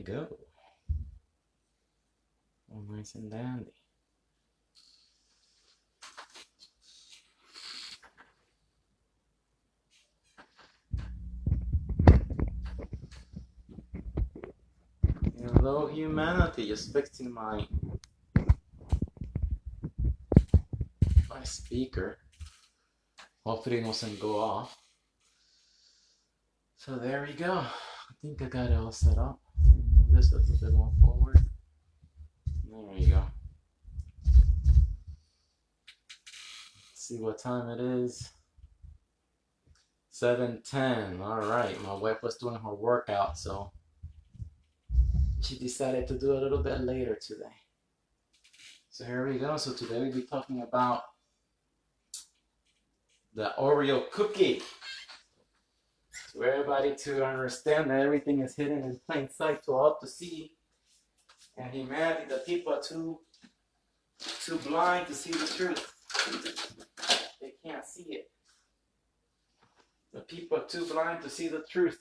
go. All nice and dandy. Hello, humanity. Just fixing my speaker. Hopefully it doesn't go off. So there we go. I think I got it all set up. Move this a little bit more forward. There we go. Let's see what time it is. 7:10. All right. My wife was doing her workout, so she decided to do it a little bit later today. So here we go. So today we'll be talking about the Oreo cookie. For everybody to understand that everything is hidden in plain sight to all to see. And humanity, the people are too blind to see the truth. They can't see it. The people are too blind to see the truth.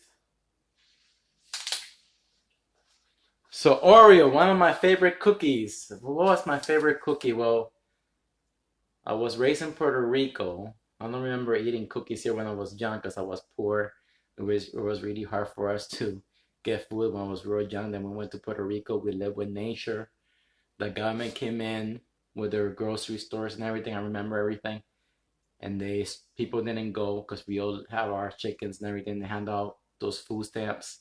So Oreo, one of my favorite cookies. What was my favorite cookie? Well, I was raised in Puerto Rico. I don't remember eating cookies here when I was young because I was poor. It was really hard for us to get food when I was real young. Then we went to Puerto Rico. We lived with nature. The government came in with their grocery stores and everything. I remember everything. And people didn't go because we all have our chickens and everything. They hand out those food stamps.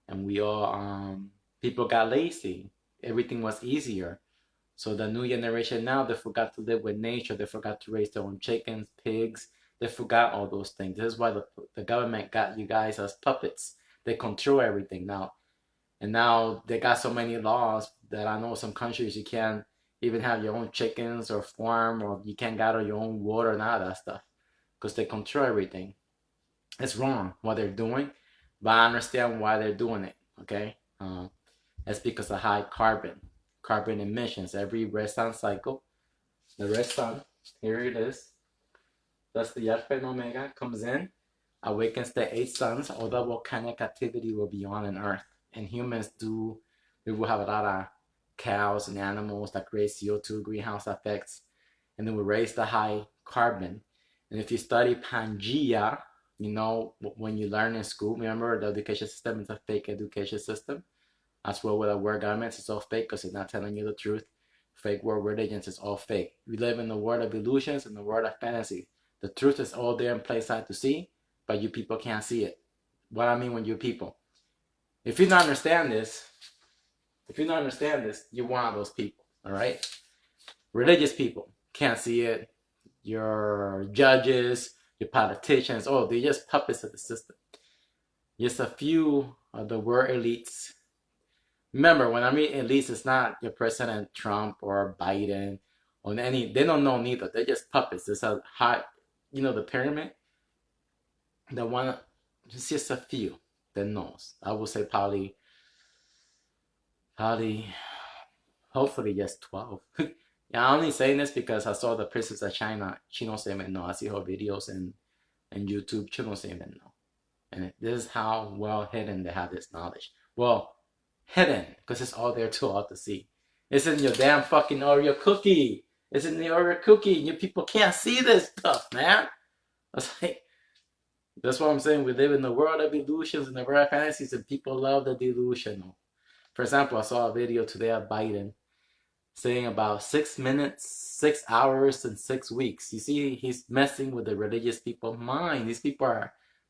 And we all, people got lazy. Everything was easier. So the new generation now, they forgot to live with nature. They forgot to raise their own chickens, pigs. They forgot all those things. This is why the government got you guys as puppets. They control everything now. And now they got so many laws that I know some countries you can't even have your own chickens or farm, or you can't gather your own water and all that stuff because they control everything. It's wrong what they're doing, but I understand why they're doing it, okay? It's because of high carbon emissions. Every red sun cycle, the red sun, here it is. Thus the Alpha and Omega comes in, awakens the 8 suns. All the volcanic activity will be on Earth. And humans we will have a lot of cows and animals that create CO2, greenhouse effects. And then we raise the high carbon. And if you study Pangea, you know, when you learn in school, remember the education system is a fake education system. As well with the word governments, it's all fake because it's not telling you the truth. Fake world religions is all fake. We live in the world of illusions and the world of fantasy. The truth is all there in plain sight to see, but you people can't see it. What I mean when you people. If you don't understand this, you're one of those people, all right? Religious people can't see it. Your judges, your politicians, oh, they're just puppets of the system. Just a few of the world elites. Remember, when I mean elites, it's not your President Trump or Biden or any, they don't know neither. They're just puppets. It's a high, you know, the pyramid. The one, it's just a few that knows. I would say probably, hopefully just 12. Yeah, I'm only saying this because I saw the Princess of China. She don't even know. I see her videos and YouTube. She don't even know. And this is how well hidden they have this knowledge. Well, hidden because it's all there to all to see. It's in your damn fucking Oreo cookie. It's in the Oreo cookie. You people can't see this stuff, man. That's what I'm saying. We live in the world of illusions and the world of fantasies, and people love the delusional. For example, I saw a video today of Biden saying about 6 minutes, 6 hours, and 6 weeks. You see, he's messing with the religious people's mind. These people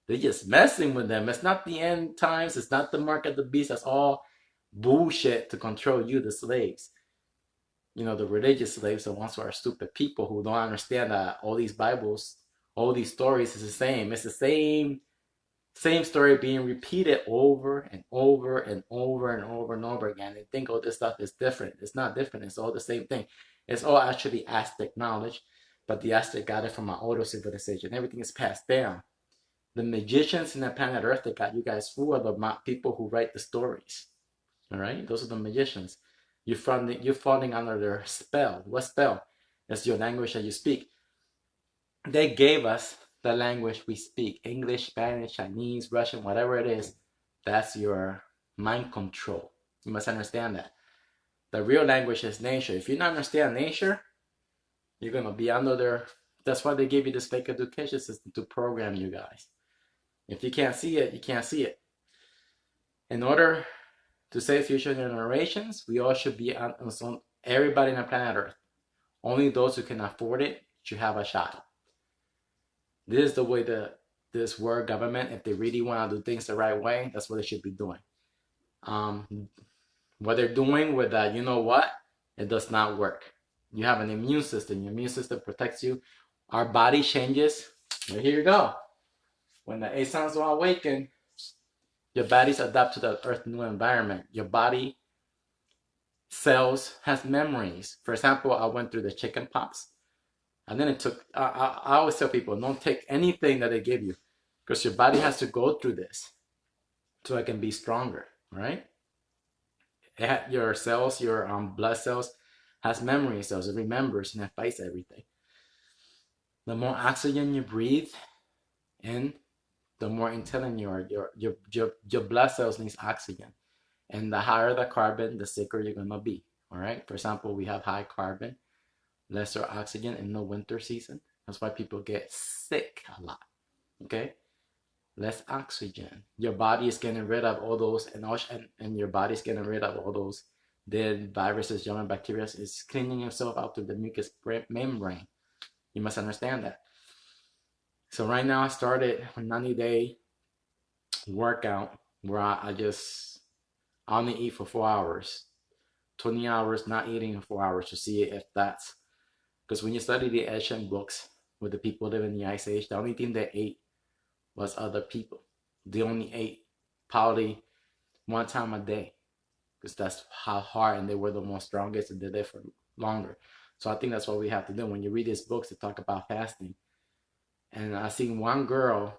they're just messing with them. It's not the end times. It's not the mark of the beast. That's all bullshit to control you, the slaves. You know, the religious slaves, the ones who are stupid people who don't understand that all these Bibles, all these stories is the same. It's the same story being repeated over and over and over and over and over again. They think all this stuff is different. It's not different. It's all the same thing. It's all actually Aztec knowledge, but the Aztec got it from an older civilization. Everything is passed down. The magicians in the planet Earth that got you guys fooled are the people who write the stories. All right, those are the magicians. You're falling under their spell. What spell? It's your language that you speak. They gave us the language we speak. English, Spanish, Chinese, Russian, whatever it is. That's your mind control. You must understand that. The real language is nature. If you don't understand nature, you're going to be under their... That's why they give you this fake education system to program you guys. If you can't see it, you can't see it. In order to save future generations, we all should be on everybody on the planet Earth. Only those who can afford it should have a shot. This is the way this world government, if they really want to do things the right way, that's what they should be doing. What they're doing with that, you know what? It does not work. You have an immune system. Your immune system protects you. Our body changes. Well, here you go. When the 8 sounds are awakened, your body's adapt to the Earth's new environment. Your body cells has memories. For example, I went through the chicken pox. And then it took, I always tell people, don't take anything that they give you, because your body has to go through this so it can be stronger, right? Your cells, your blood cells has memory cells. It remembers and it fights everything. The more oxygen you breathe in, the more intelligent you are. Your blood cells needs oxygen. And the higher the carbon, the sicker you're going to be, all right? For example, we have high carbon, lesser oxygen in the winter season. That's why people get sick a lot, okay? Less oxygen. Your body is getting rid of all those, and your body's getting rid of all those dead viruses, germs, bacteria. It's cleaning itself out through the mucous membrane. You must understand that. So right now I started a 90-day workout where I only eat for 4 hours. 20 hours not eating in 4 hours to see if that's... Because when you study the ancient books with the people living in the Ice Age, the only thing they ate was other people. They only ate probably 1 time a day, because that's how hard, and they were the most strongest and did it for longer. So I think that's what we have to do. When you read these books, they talk about fasting. And I seen one girl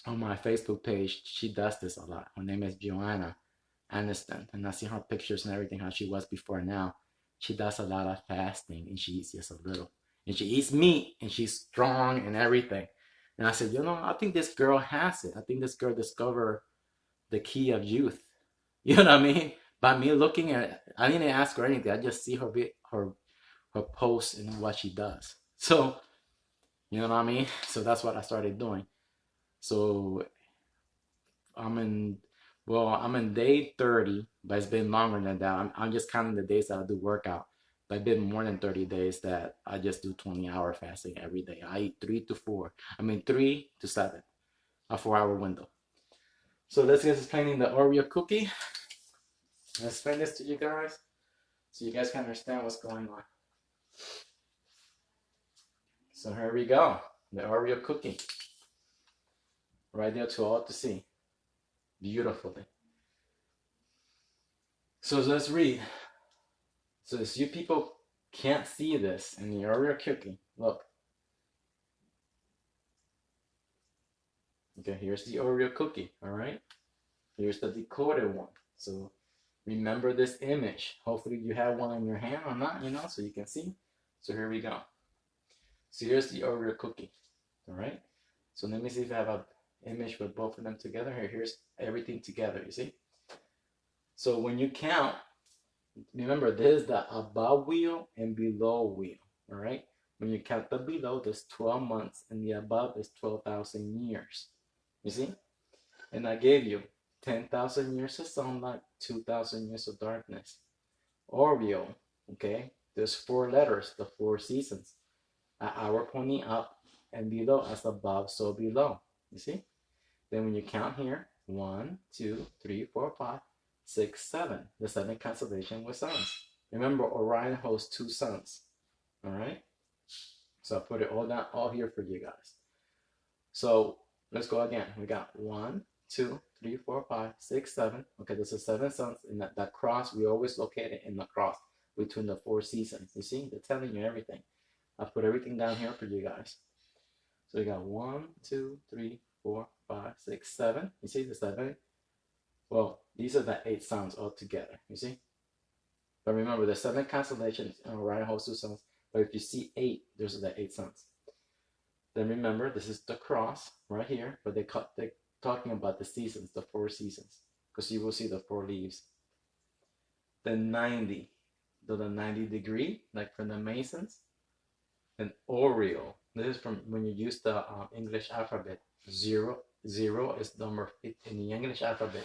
on my Facebook page, she does this a lot. Her name is Joanna Aniston, and I see her pictures and everything, how she was before and now. She does a lot of fasting, and she eats just a little. And she eats meat, and she's strong and everything. And I said, I think this girl has it. I think this girl discovered the key of youth. You know what I mean? By me looking at it, I didn't ask her anything. I just see her posts and what she does. So, you know what I mean? So that's what I started doing. So I'm in day 30, but it's been longer than that. I'm just counting the days that I do workout. But it's been more than 30 days that I just do 20-hour fasting every day. I eat 3 to 7, a 4-hour window. So let's get explaining the Oreo cookie. Let's explain this to you guys so you guys can understand what's going on. So here we go. The Oreo cookie. Right there to all to see. Beautifully. So let's read. So as you people can't see this in the Oreo cookie, look. Okay, here's the Oreo cookie, all right? Here's the decoded one. So remember this image. Hopefully you have one in your hand or not, so you can see. So here we go. So here's the Oreo cookie, all right? So let me see if I have an image with both of them together. Here's everything together, you see? So when you count, remember this is the above wheel and below wheel, all right? When you count the below, there's 12 months, and the above is 12,000 years. You see? And I gave you 10,000 years of sunlight, 2,000 years of darkness. Oreo, okay? There's 4 letters, the 4 seasons. An hour pointing up and below, as above, so below. You see? Then when you count here, 1, 2, 3, 4, 5, 6, 7. The 7 constellation with suns. Remember, Orion hosts 2 suns. All right? So I put it all down, all here for you guys. So let's go again. We got 1, 2, 3, 4, 5, 6, 7. Okay, there's a 7 suns. And that cross, we always locate it in the cross between the 4 seasons. You see? They're telling you everything. I put everything down here for you guys. So we got 1, 2, 3, 4, 5, 6, 7. You see the 7? Well, these are the 8 suns all together. You see? But remember, the 7 constellations in Orion hosts 2 suns. But if you see 8, those are the 8 suns. Then remember, this is the cross right here. But they're talking about the seasons, the 4 seasons. Because you will see the 4 leaves. then 90, the 90 degree, like from the Masons, then Oreo. This is from when you use the English alphabet. Zero is number 15 in the English alphabet.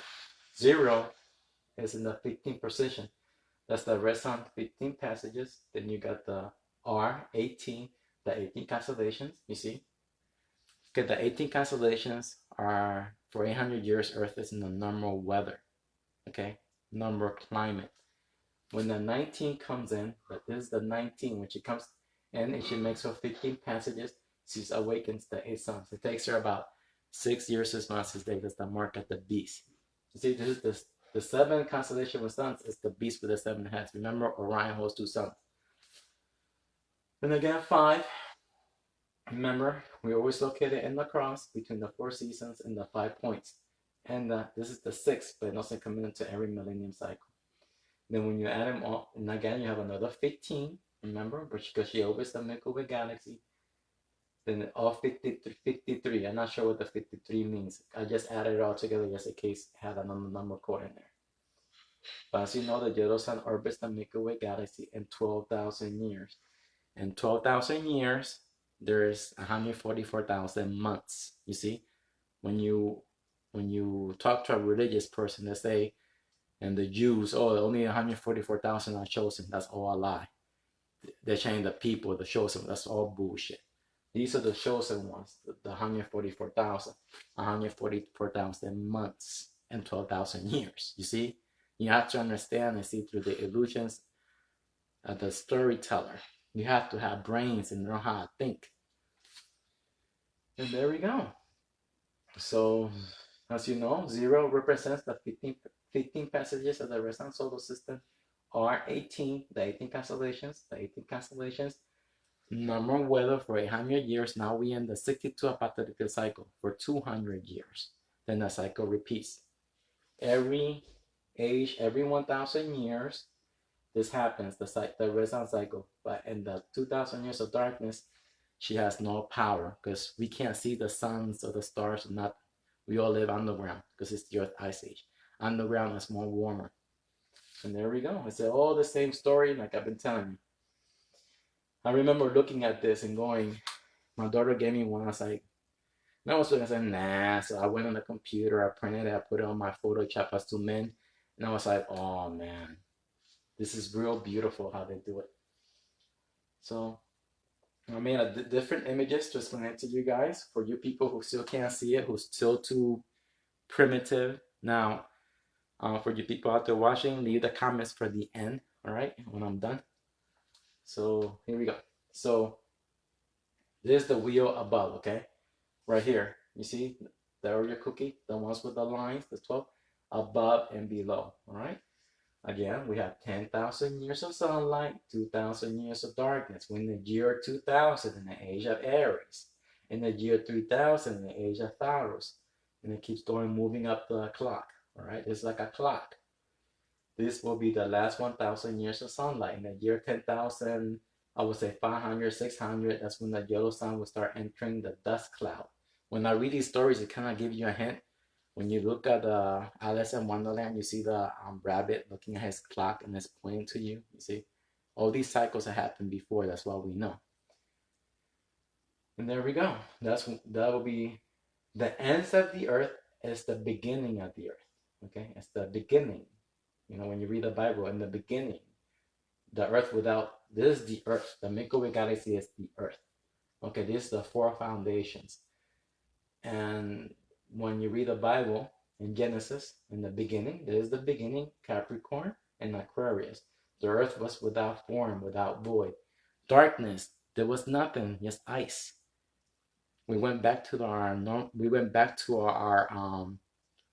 Zero is in the 15th position. That's the Renaissance 15 passages. Then you got the R 18, the 18 constellations. You see, okay, the 18 constellations are for 800 years. Earth is in the normal weather. Okay, normal climate. When the 19 comes in, but this is the 19, when she comes in and she makes her 15 passages, she awakens the 8 sons. It takes her about 6 years, 6 months to take this, the mark at the beast. You see, this is the 7 constellation with suns is the beast with the 7 heads. Remember, Orion holds 2 suns. Then again, 5. Remember, we always locate it in the cross between the 4 seasons and the 5 points. And this is the 6th, but it doesn't come into every millennium cycle. Then when you add them all, and again, you have another 15, remember, because she opens the Milky Way galaxy. Then all 53, I'm not sure what the 53 means. I just added it all together just in case it had another number code in there. But as you know, the yellow sun orbits the Milky Way galaxy in 12,000 years. In 12,000 years, there's 144,000 months. You see, when you talk to a religious person, they say, and the Jews, oh, only 144,000 are chosen. That's all a lie. They're saying the people, the chosen. That's all bullshit. These are the chosen ones, the 144,000. 144,000 months and 12,000 years. You see? You have to understand and see through the illusions of the storyteller. You have to have brains and know how to think. And there we go. So, as you know, 0 represents the 15 passages of the Renaissance solar system. Are 18, the 18 constellations. The 18 constellations, normal weather for 800 years. Now we in the 62 apocalyptic cycle for 200 years. Then the cycle repeats. Every age, every 1,000 years, this happens, the Renaissance cycle. But in the 2,000 years of darkness, she has no power because we can't see the suns or the stars or nothing. We all live underground because it's the Earth Ice Age. Underground is more warmer. And there we go. It's all the same story like I've been telling you. I remember looking at this and going, my daughter gave me one. I was like, and I was looking, I said, nah. So I went on the computer, I printed it, I put it on my Photoshop as 2 men. And I was like, oh man, this is real beautiful how they do it. So I made different images to explain it to you guys. For you people who still can't see it, who's still too primitive. Now, for you people out there watching, leave the comments for the end, all right, when I'm done. So here we go. So this is the wheel above, okay? Right here. You see the Oreo cookie, the ones with the lines, the 12, above and below, all right? Again, we have 10,000 years of sunlight, 2,000 years of darkness. We're in the year 2000 in the age of Aries. In the year 3000 in the age of Taurus. And it keeps going, moving up the clock, all right? It's like a clock. This will be the last 1,000 years of sunlight. In the year 10,000, I would say 500, 600, that's when the yellow sun will start entering the dust cloud. When I read these stories, it kind of gives you a hint. When you look at Alice in Wonderland, you see the rabbit looking at his clock and it's pointing to you. You see, all these cycles have happened before. That's what we know. And there we go. That will be the ends of the earth is the beginning of the earth. Okay, it's the beginning. You know, when you read the Bible, in the beginning, the earth without this is the earth. The Milky Way galaxy is the earth. Okay, this is the 4 foundations. And when you read the Bible in Genesis, in the beginning, there is the beginning, Capricorn and Aquarius. The earth was without form, without void. Darkness, there was nothing, just ice. We went back to our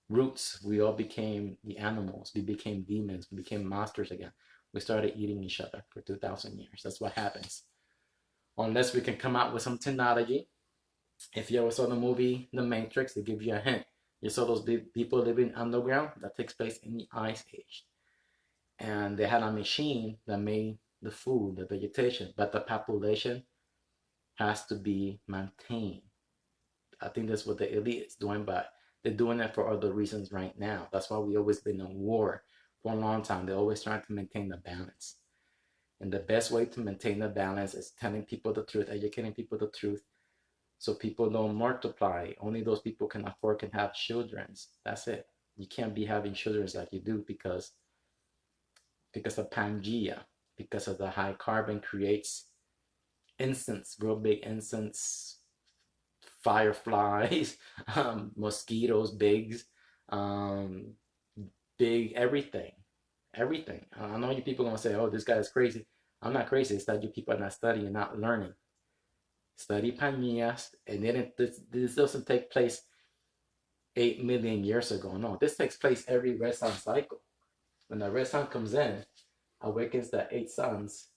roots. We all became the animals. We became demons. We became monsters again. We started eating each other for 2,000 years. That's what happens. Unless we can come out with some technology. If you ever saw the movie The Matrix, they give you a hint. You saw those people living underground? That takes place in the Ice Age. And they had a machine that made the food, the vegetation, but the population has to be maintained. I think that's what the elite is doing, but they're doing it for other reasons right now. That's why we always been in war. for a long time. They're always trying to maintain the balance. And the best way to maintain the balance is telling people the truth, educating people the truth, so people don't multiply. Only those people can afford can have children. That's it. You can't be having children like you do because of Pangea, because of the high carbon creates insects, real big insects, fireflies, mosquitoes, bigs, um, big everything, everything. I know you people are gonna say, "Oh, this guy is crazy." I'm not crazy. It's that you people are not studying, not learning. Study Pangea, and then this doesn't take place 8 million years ago. No, this takes place every red sun cycle. When the red sun comes in, awakens the eight suns,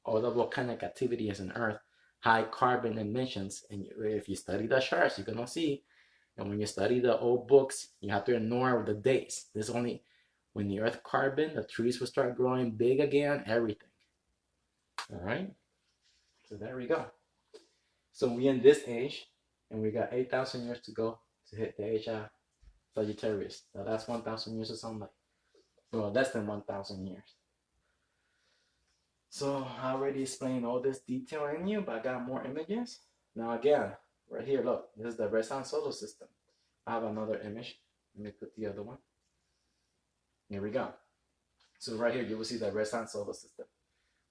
all the volcanic activity is on Earth, high carbon emissions. And if you study the charts, you're gonna see. And when you study the old books, you have to ignore the dates. There's only when the Earth carbon, the trees will start growing big again, everything. All right. So there we go. So we in this age, and we got 8,000 years to go to hit the age of Sagittarius. Now that's 1,000 years or something like. Well, less than 1,000 years. So I already explained all this detail in you, but I got more images. Now again, right here, look, this is the red sun solar system. I have another image. Let me put the other one. Here we go. So right here, you will see the red sun solar system.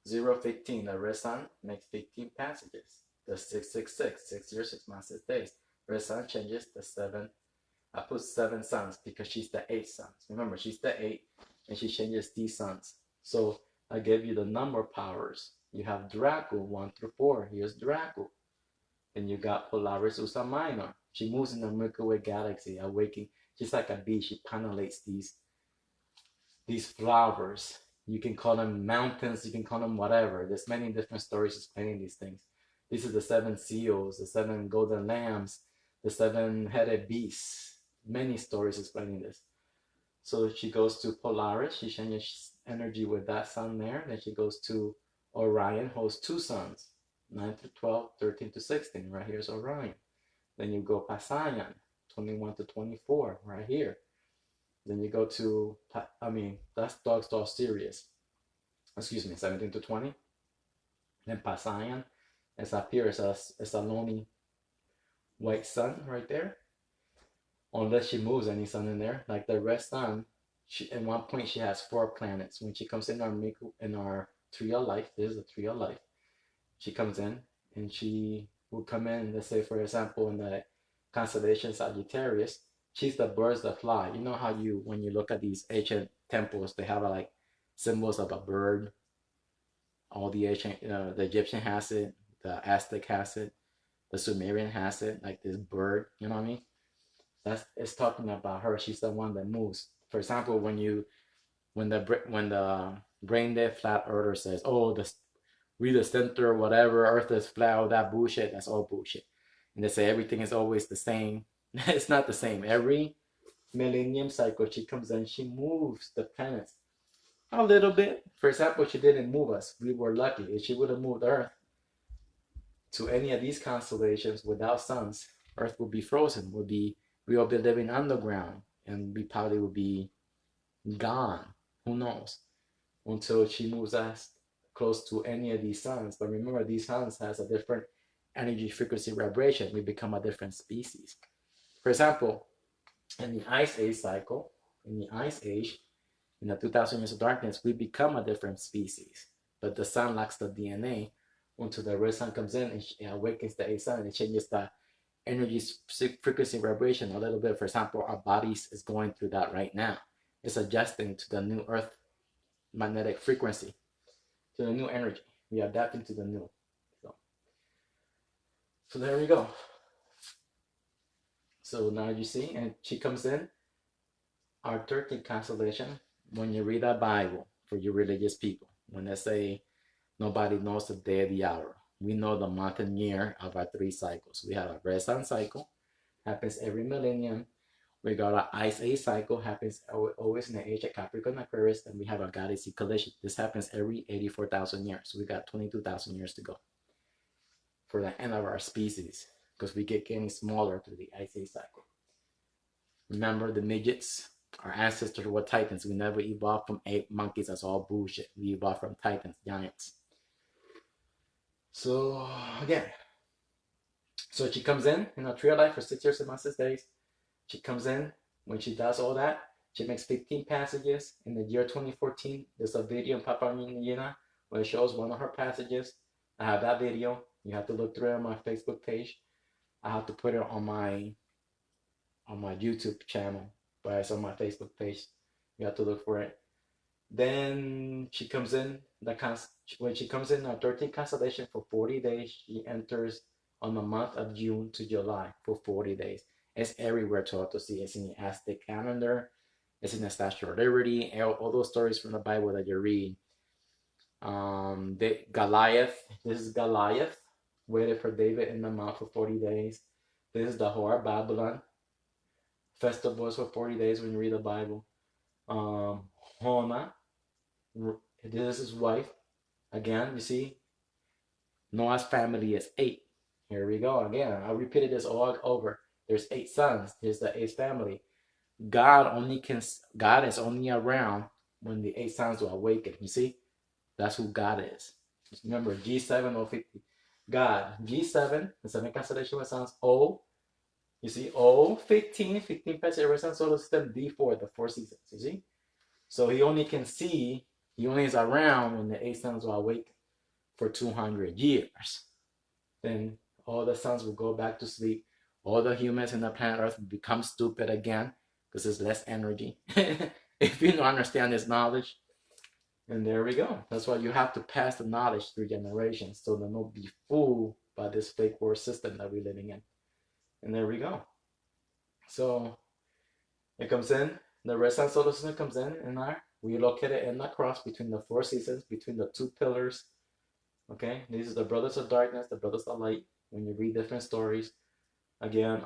015, the red sun makes 15 passages. The 666, 6 years, 6 months, 6 days. Red sun changes the 7. I put 7 suns because she's the 8 suns. Remember, she's the 8 and she changes these suns. So I gave you the number powers. You have Draco 1 through 4. Here's Draco. Then you got Polaris Ursa Minor. She moves in the Milky Way galaxy, awakening. She's like a bee. She pollinates these flowers. You can call them mountains. You can call them whatever. There's many different stories explaining these things. These are the 7 seals, the 7 golden lambs, the 7-headed beasts. Many stories explaining this. So she goes to Polaris. She changes energy with that sun there. Then she goes to Orion, holds 2 suns, 9 to 12, 13 to 16. Right here is Orion. Then you go Passion, 21 to 24, right here. Then you go to, that's Dog Star Sirius. Excuse me, 17 to 20. Then Passion is up here. It's a lonely white sun right there. Unless she moves any sun in there, like the red sun. At one point she has 4 planets. When she comes in our tree of life, this is a tree of life. She comes in and she will come in. Let's say, for example, in the constellation Sagittarius, she's the birds that fly. You know how when you look at these ancient temples, they have like symbols of a bird. All the ancient, the Egyptian has it, the Aztec has it, the Sumerian has it, like this bird. You know what I mean? It's talking about her. She's the one that moves. For example, when the brain dead flat earther says, "Oh, we the center, whatever, Earth is flat," all that bullshit. That's all bullshit. And they say everything is always the same. It's not the same. Every millennium cycle, she comes in, she moves the planets a little bit. For example, she didn't move us. We were lucky. If she would have moved Earth to any of these constellations without suns, Earth would be frozen. We will be living underground, and we probably would be gone. Who knows? Until she moves us close to any of these suns. But remember, these suns has a different energy, frequency, vibration. We become a different species. For example, in the Ice Age cycle, in the Ice Age, in the 2,000 years of darkness, we become a different species. But the sun lacks the DNA until the red sun comes in and awakens the A sun and changes the energy, frequency, vibration a little bit. For example, our bodies is going through that right now. It's adjusting to the new Earth magnetic frequency, to the new energy. We are adapting to the new. So there we go. So now you see, and she comes in, our 13th constellation. When you read a Bible, for you religious people, when they say nobody knows the day of the hour, we know the month and year of our 3 cycles. We have a red sun cycle, happens every millennium. We got our Ice Age cycle, happens always in the age of Capricorn Aquarius. Then we have a galaxy collision. This happens every 84,000 years. So we got 22,000 years to go for the end of our species, because we get getting smaller through the Ice Age cycle. Remember the midgets? Our ancestors were titans. We never evolved from ape monkeys. That's all bullshit. We evolved from titans, giants. So again, so she comes in a tree of life for 6 years and months, 6 days. She comes in when she does all that. She makes 15 passages. In the year 2014, there's a video in Papua New Guinea where it shows one of her passages. I have that video. You have to look through it on my Facebook page. I have to put it on my YouTube channel, but it's on my Facebook page. You have to look for it. Then she comes in when she comes in a 13 constellation for 40 days. She enters on the month of June to July for 40 days. It's everywhere to see. It's in the Aztec calendar. It's in the Statue of Liberty. All those stories from the Bible that you read. Goliath. This is Goliath. Waited for David in the mount for 40 days. This is the whore of Babylon. Festivals for 40 days when you read the Bible. Hona. This is his wife. Again, you see, Noah's family is 8. Here we go again. I repeated this all over. There's 8 sons. Here's the 8th family. God is only around when the 8 sons will awaken. You see, that's who God is. Just remember G7 or 50. God G7, the 7 constellation of sons. O, you see, O 15 pets every sun solar system. D4, the 4 seasons. You see, so he only is around when the 8 sons will awaken for 200 years. Then all the sons will go back to sleep. All the humans in the planet Earth will become stupid again because there's less energy. If you don't understand this knowledge, and there we go. That's why you have to pass the knowledge through generations so they'll not be fooled by this fake world system that we're living in. And there we go. So it comes in, the red sun solar system comes in our, we locate it in the cross between the 4 seasons, between the 2 pillars. Okay, these are the brothers of darkness, the brothers of light. When you read different stories, again,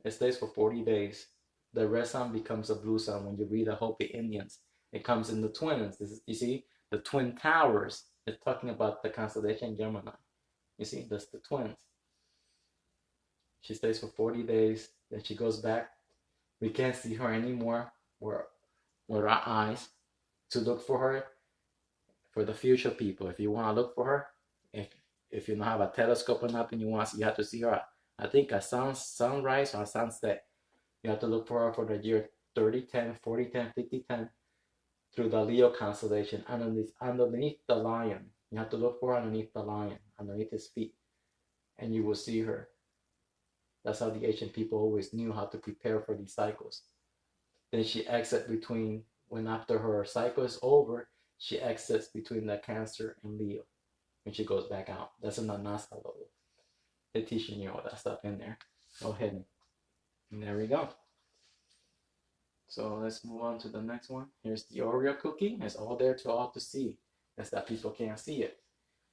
it stays for 40 days. The red sun becomes a blue sun when you read the Hopi Indians. It comes in the twins. You see, the twin towers. It's talking about the constellation Gemini. You see, that's the twins. She stays for 40 days. Then she goes back. We can't see her anymore with our eyes to look for her for the future people. If you want to look for her, if you don't have a telescope or nothing, you have to see her. I think a sunrise or a sunset. You have to look for her for the year 3010, 4010, 5010 through the Leo constellation underneath the lion. You have to look for her underneath the lion, underneath his feet, and you will see her. That's how the ancient people always knew how to prepare for these cycles. Then she exits when after her cycle is over, she exits between the Cancer and Leo when she goes back out. That's in the NASA level. They're teaching you all that stuff in there. Go ahead. And there we go. So let's move on to the next one. Here's the Oreo cookie. It's all there to all to see. It's that people can't see it.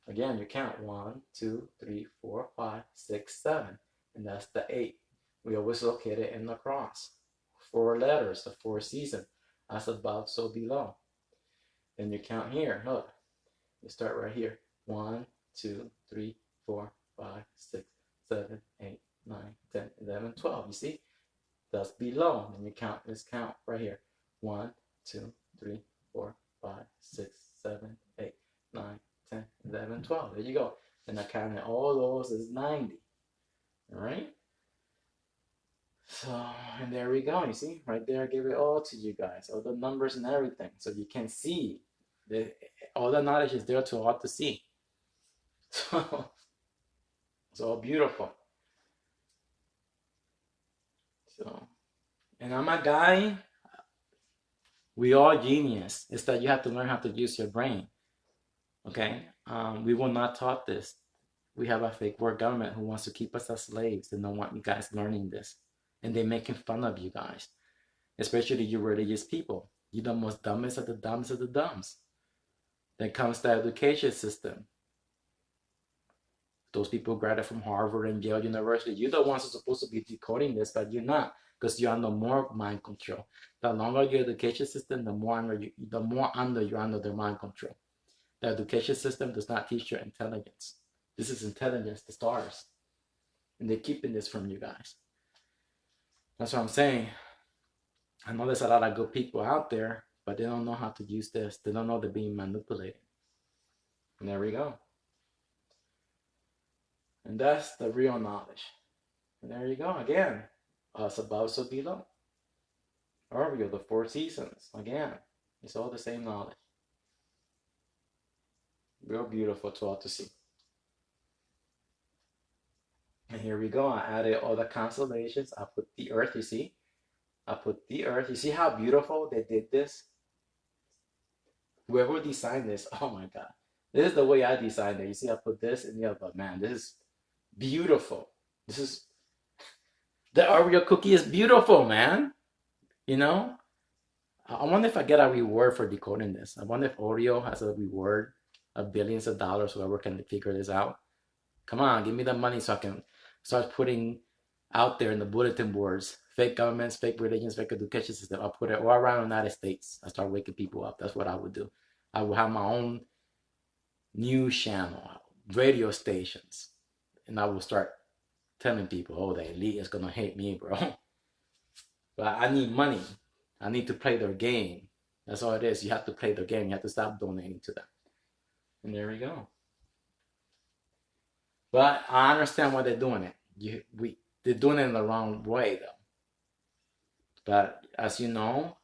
Again, you count 1, 2, 3, 4, 5, 6, 7. And that's the 8. We always locate it in the cross. 4 letters, the 4 seasons. As above, so below. Then you count here. Look. You start right here. 1, 2, 3, 4, 5, 6, 7, 8, 9, 10, 11, 12. You see? That's below. Then you count. Let's count right here. 1, 2, 3, 4, 5, 6, 7, 8, 9, 10, 11, 12. There you go. And I counted all those as 90. All right. So, and there we go. You see, right there, I gave it all to you guys, all the numbers and everything, so you can see. All the knowledge is there to all to see. So, it's all beautiful. So, and I'm a guy. We all genius. It's that you have to learn how to use your brain. Okay, we were not taught this. We have a fake world government who wants to keep us as slaves and don't want you guys learning this. And they're making fun of you guys, especially you religious people. You're the most dumbest of the dumbest of the dumbs. Then comes the education system. Those people graduated from Harvard and Yale University. You're the ones who are supposed to be decoding this, but you're not, because you're under more mind control. The longer your education system, the more you're under their mind control. The education system does not teach you intelligence. This is intelligence, the stars. And they're keeping this from you guys. That's what I'm saying. I know there's a lot of good people out there, but they don't know how to use this. They don't know they're being manipulated. And there we go. And that's the real knowledge. And there you go again. Us above, so below. Oreo, the four seasons. Again, it's all the same knowledge. Real beautiful to all to see. And here we go. I added all the constellations. I put the earth, you see? I put the earth. You see how beautiful they did this? Whoever designed this, oh my God. This is the way I designed it. You see, I put this in the other, but man, this is beautiful. This is, the Oreo cookie is beautiful, man. You know? I wonder if I get a reward for decoding this. I wonder if Oreo has a reward of billions of dollars, whoever can figure this out. Come on, give me the money so I can start putting out there in the bulletin boards fake governments, fake religions, fake education system. I'll put it all around the United States. I start waking people up. That's what I would do. I would have my own news channel, radio stations, and I will start telling people, oh, the elite is gonna hate me, bro. But I need money. I need to play their game. That's all it is. You have to play their game. You have to stop donating to them. And there we go. But I understand why they're doing it. They're doing it in the wrong way, though. But as you know,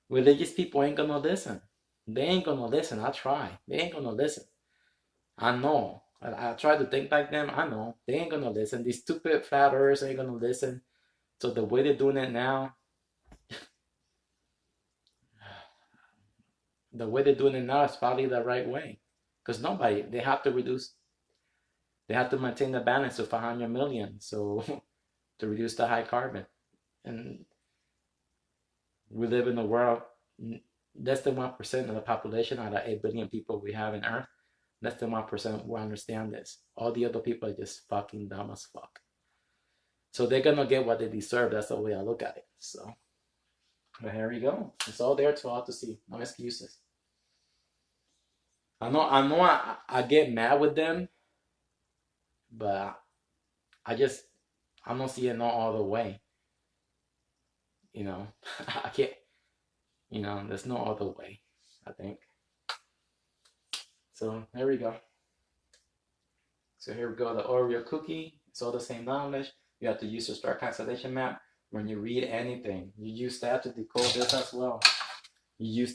religious people ain't gonna listen. They ain't gonna listen. I try. They ain't gonna listen. I know. I try to think like them. I know. They ain't gonna listen. These stupid flat earthers ain't gonna listen. So the way they're doing it now, the way they're doing it now is probably the right way. Because they have to reduce, they have to maintain the balance of 500 million. So to reduce the high carbon. And we live in a world, less than 1% of the population out of 8 billion people we have in Earth, less than 1% will understand this. All the other people are just fucking dumb as fuck. So they're gonna get what they deserve. That's the way I look at it. So, but here we go. It's all there to all to see. No excuses. I get mad with them, but I don't see it no other way. You know, I can't. There's no other way. I think. So there we go. So here we go, the Oreo cookie. It's all the same knowledge. You have to use the star constellation map when you read anything. You use that to decode this as well. You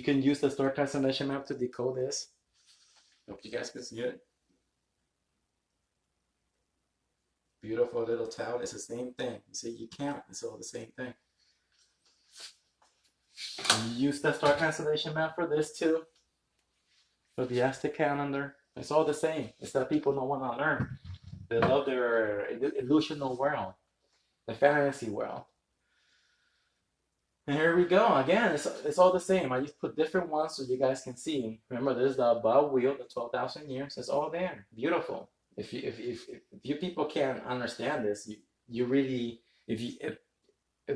can use the star constellation map to decode this. Hope you guys can see it. Beautiful little town. It's the same thing. You see, you count. It's all the same thing. You use the star constellation map for this too. For the ESTER calendar. It's all the same. It's that people don't want to learn. They love their illusional world, the fantasy world. And here we go. Again, it's all the same. I just put different ones so you guys can see. Remember, there's the above wheel, the 12,000 years. It's all there. Beautiful. If you people can't understand this, you really if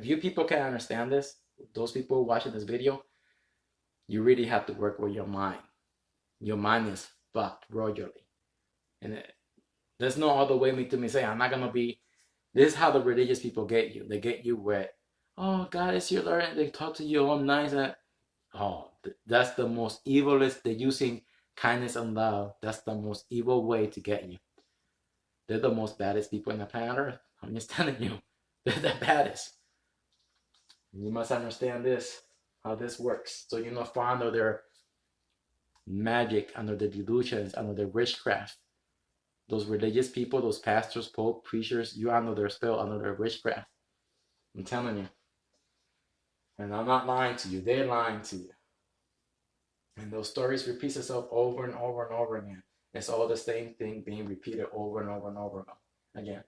you people can't understand this, those people watching this video, you really have to work with your mind. Your mind is fucked royally, and there's no other way to me say I'm not gonna be. This is how the religious people get you. They get you with, oh, God is your Lord, and they talk to you all nice. That's the most evilest. They're using kindness and love. That's the most evil way to get you. They're the most baddest people in the planet Earth. I'm just telling you, they're the baddest. You must understand this, how this works, so you're not fall under their magic, under their delusions, under their witchcraft. Those religious people, those pastors, pope, preachers, you're under their spell, under their witchcraft. I'm telling you. And I'm not lying to you. They're lying to you. And those stories repeat themselves over and over and over again. It's all the same thing being repeated over and over and over again.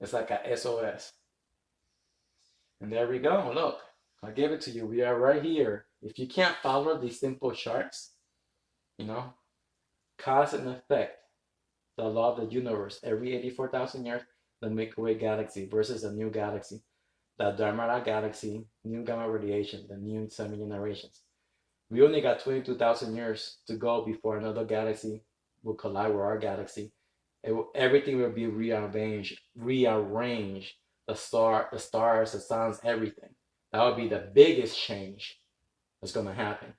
It's like a SOS. And there we go. Look, I gave it to you. We are right here. If you can't follow these simple charts, cause and effect, the law of the universe, every 84,000 years, the Milky Way galaxy versus a new galaxy, the Andromeda galaxy, new gamma radiation, the new 7 generations. We only got 22,000 years to go before another galaxy will collide with our galaxy. Everything will be rearranged the stars, the suns, everything. That would be the biggest change that's going to happen.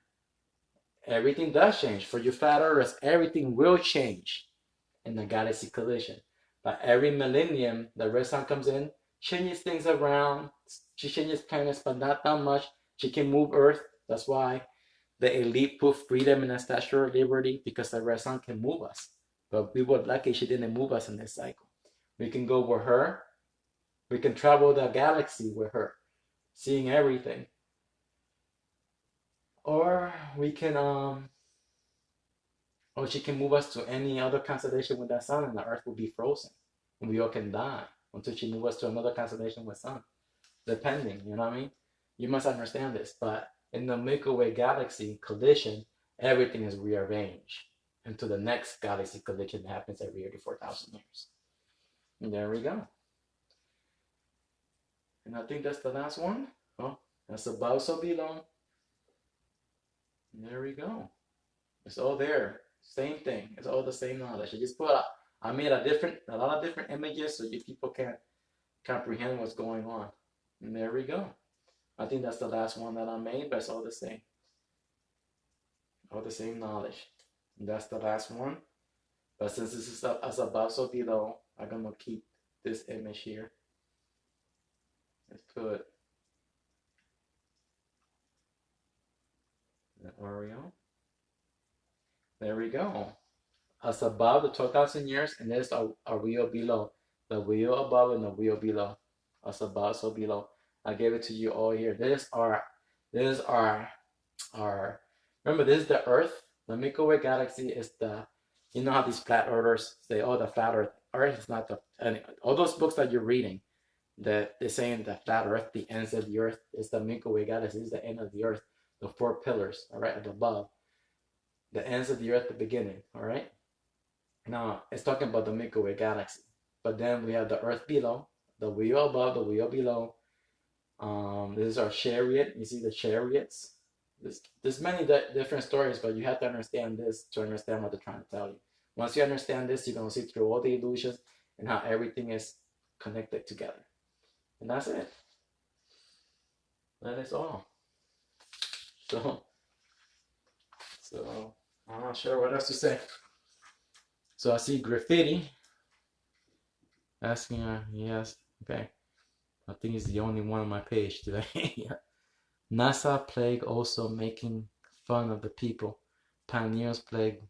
Everything does change. For you flat earthers, everything will change in the galaxy collision. But every millennium, the red sun comes in, changes things around. She changes planets, but not that much. She can move Earth. That's why the elite put freedom in the Statue of Liberty, because the red sun can move us. But we were lucky she didn't move us in this cycle. We can go with her. We can travel the galaxy with her, seeing everything. Or we can or she can move us to any other constellation with that sun, and the Earth will be frozen, and we all can die until she moves us to another constellation with sun, depending. You know what I mean? You must understand this. But in the Milky Way galaxy collision, everything is rearranged into the next galaxy collision that happens every 84,000 years. And there we go. And I think that's the last one. Oh, that's above so below. And there we go. It's all there. Same thing. It's all the same knowledge. I just put up. I made a lot of different images so you people can comprehend what's going on. And there we go. I think that's the last one that I made, but it's all the same. All the same knowledge. And that's the last one. But since this is as above so below, I'm gonna keep this image here. Let's put the Oreo. There we go. As above the 12,000 years, and there's a wheel below. The wheel above and the wheel below. As above, so below. I gave it to you all here. This is our, remember, this is the Earth. The Milky Way galaxy is the, you know how these flat earthers say, oh, the flat Earth. Earth is not the, all those books that you're reading, that they're saying the flat Earth, the ends of the Earth, is the Milky Way galaxy, is the end of the Earth, the four pillars, all right, above. The ends of the Earth, the beginning, all right? Now, it's talking about the Milky Way galaxy. But then we have the Earth below, the wheel above, the wheel below. This is our chariot. You see the chariots? There's many different stories, but you have to understand this to understand what they're trying to tell you. Once you understand this, you're going to see through all the illusions and how everything is connected together. And that's it. That is all. So I'm not sure what else to say. So I see graffiti asking, yes, okay. I think it's the only one on my page today. Yeah. NASA plague also making fun of the people. Pioneers plague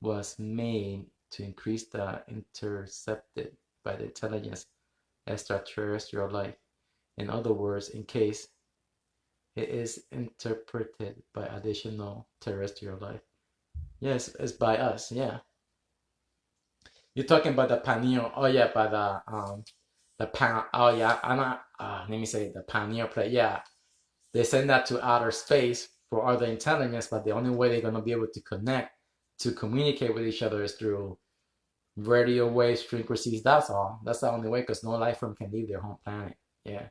was made to increase the intercepted by the intelligence extraterrestrial life. In other words, in case it is interpreted by additional terrestrial life. Yes, it's by us, yeah. You're talking about the pioneer, oh yeah, by oh yeah, I'm not, let me say the pioneer play, yeah. They send that to outer space for other intelligence, but the only way they're going to be able to connect, to communicate with each other is through radio waves, frequencies, that's all. That's the only way, because no life form can leave their home planet, yeah.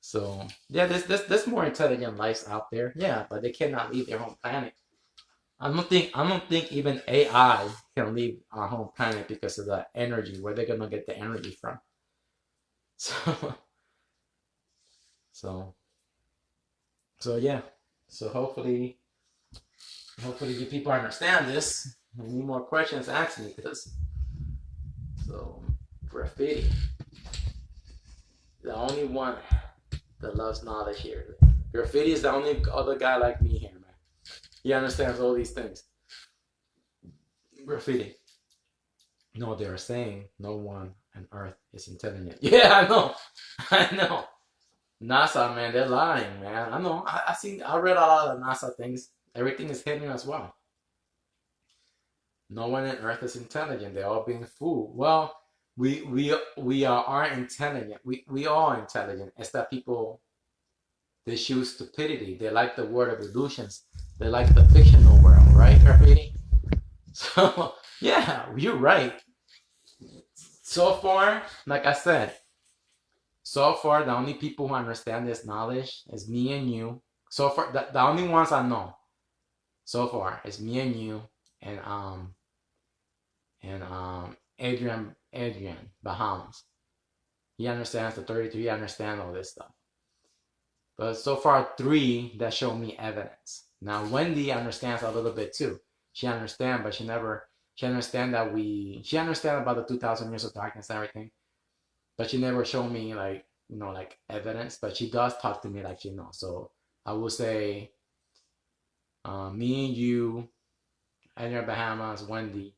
So, yeah, there's more intelligent lives out there, yeah, but they cannot leave their home planet. I don't think even AI can leave our home planet because of the energy. Where they're gonna get the energy from? So, so, so yeah. So hopefully you people understand this. Any more questions, ask me, because so graffiti, the only one that loves knowledge here. Graffiti is the only other guy like me here, man. He understands all these things. Graffiti. No, they are saying no one on Earth is intelligent. Yeah, I know. I know. NASA, man, they're lying, man. I know. I read a lot of NASA things. Everything is hidden as well. No one on Earth is intelligent. They're all being fooled. Well, we are intelligent. We are intelligent. It's that people, they choose stupidity. They like the world of illusions. They like the fictional world, right, Graffiti? So yeah, you're right. So far, like I said, so far the only people who understand this knowledge is me and you. So far, the only ones I know so far is me and you, and Adrian Bahamas. He understands the 33. He understands all this stuff. But so far, 3 that show me evidence. Now, Wendy understands a little bit too. She understands, but she understands that she understands about the 2,000 years of darkness and everything. But she never showed me like, like evidence. But she does talk to me like she knows. So I will say, me and you, and your Bahamas, Wendy,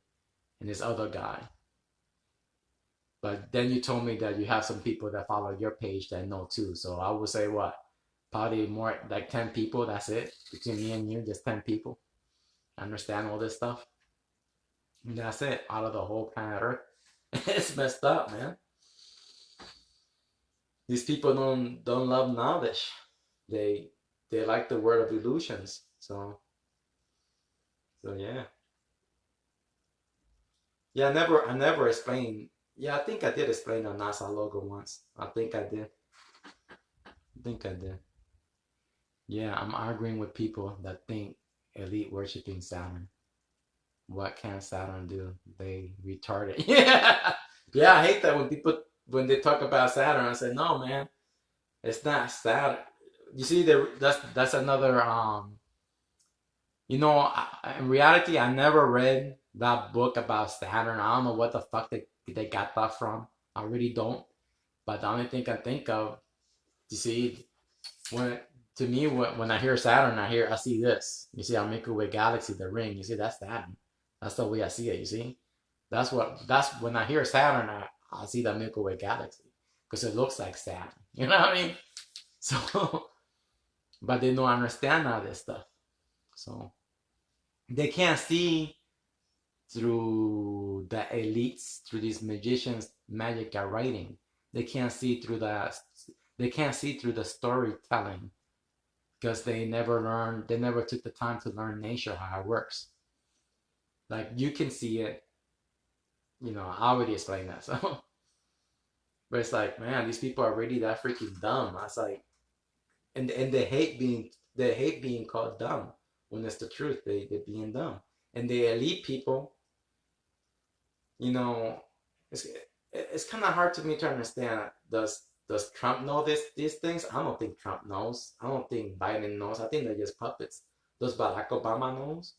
and this other guy. But then you told me that you have some people that follow your page that know too. So I would say what? Probably more like 10 people. That's it. Between me and you, just 10 people. Understand all this stuff. And that's it. Out of the whole planet Earth. It's messed up, man. These people don't love knowledge. They like the word of illusions. So yeah. Yeah, I never explained. Yeah, I think I did explain the NASA logo once. I think I did. I think I did. Yeah, I'm arguing with people that think elite worshiping Saturn. What can Saturn do? They retarded. Yeah, yeah. I hate that when they talk about Saturn. I say, no, man, it's not Saturn. You see, that's another. In reality, I never read that book about Saturn. I don't know what the fuck they got that from. I really don't. But the only thing I think of, you see, when to me when I hear Saturn, I see this. You see our Milky Way galaxy, the ring. You see that's Saturn. That's the way I see it. You see, that's when I hear Saturn, I see the Milky Way galaxy because it looks like Saturn. You know what I mean? So, but they don't understand all this stuff. So they can't see through the elites, through these magicians' magic are writing. They can't see through the storytelling because they never took the time to learn nature, how it works. Like you can see it, I already explained that. So, but it's like, man, these people are really that freaking dumb. I was like, and they hate being called dumb when it's the truth. They're being dumb, and the elite people, you know, it's it's kind of hard to me to understand. Does Trump know these things? I don't think Trump knows. I don't think Biden knows. I think they're just puppets. Does Barack Obama knows?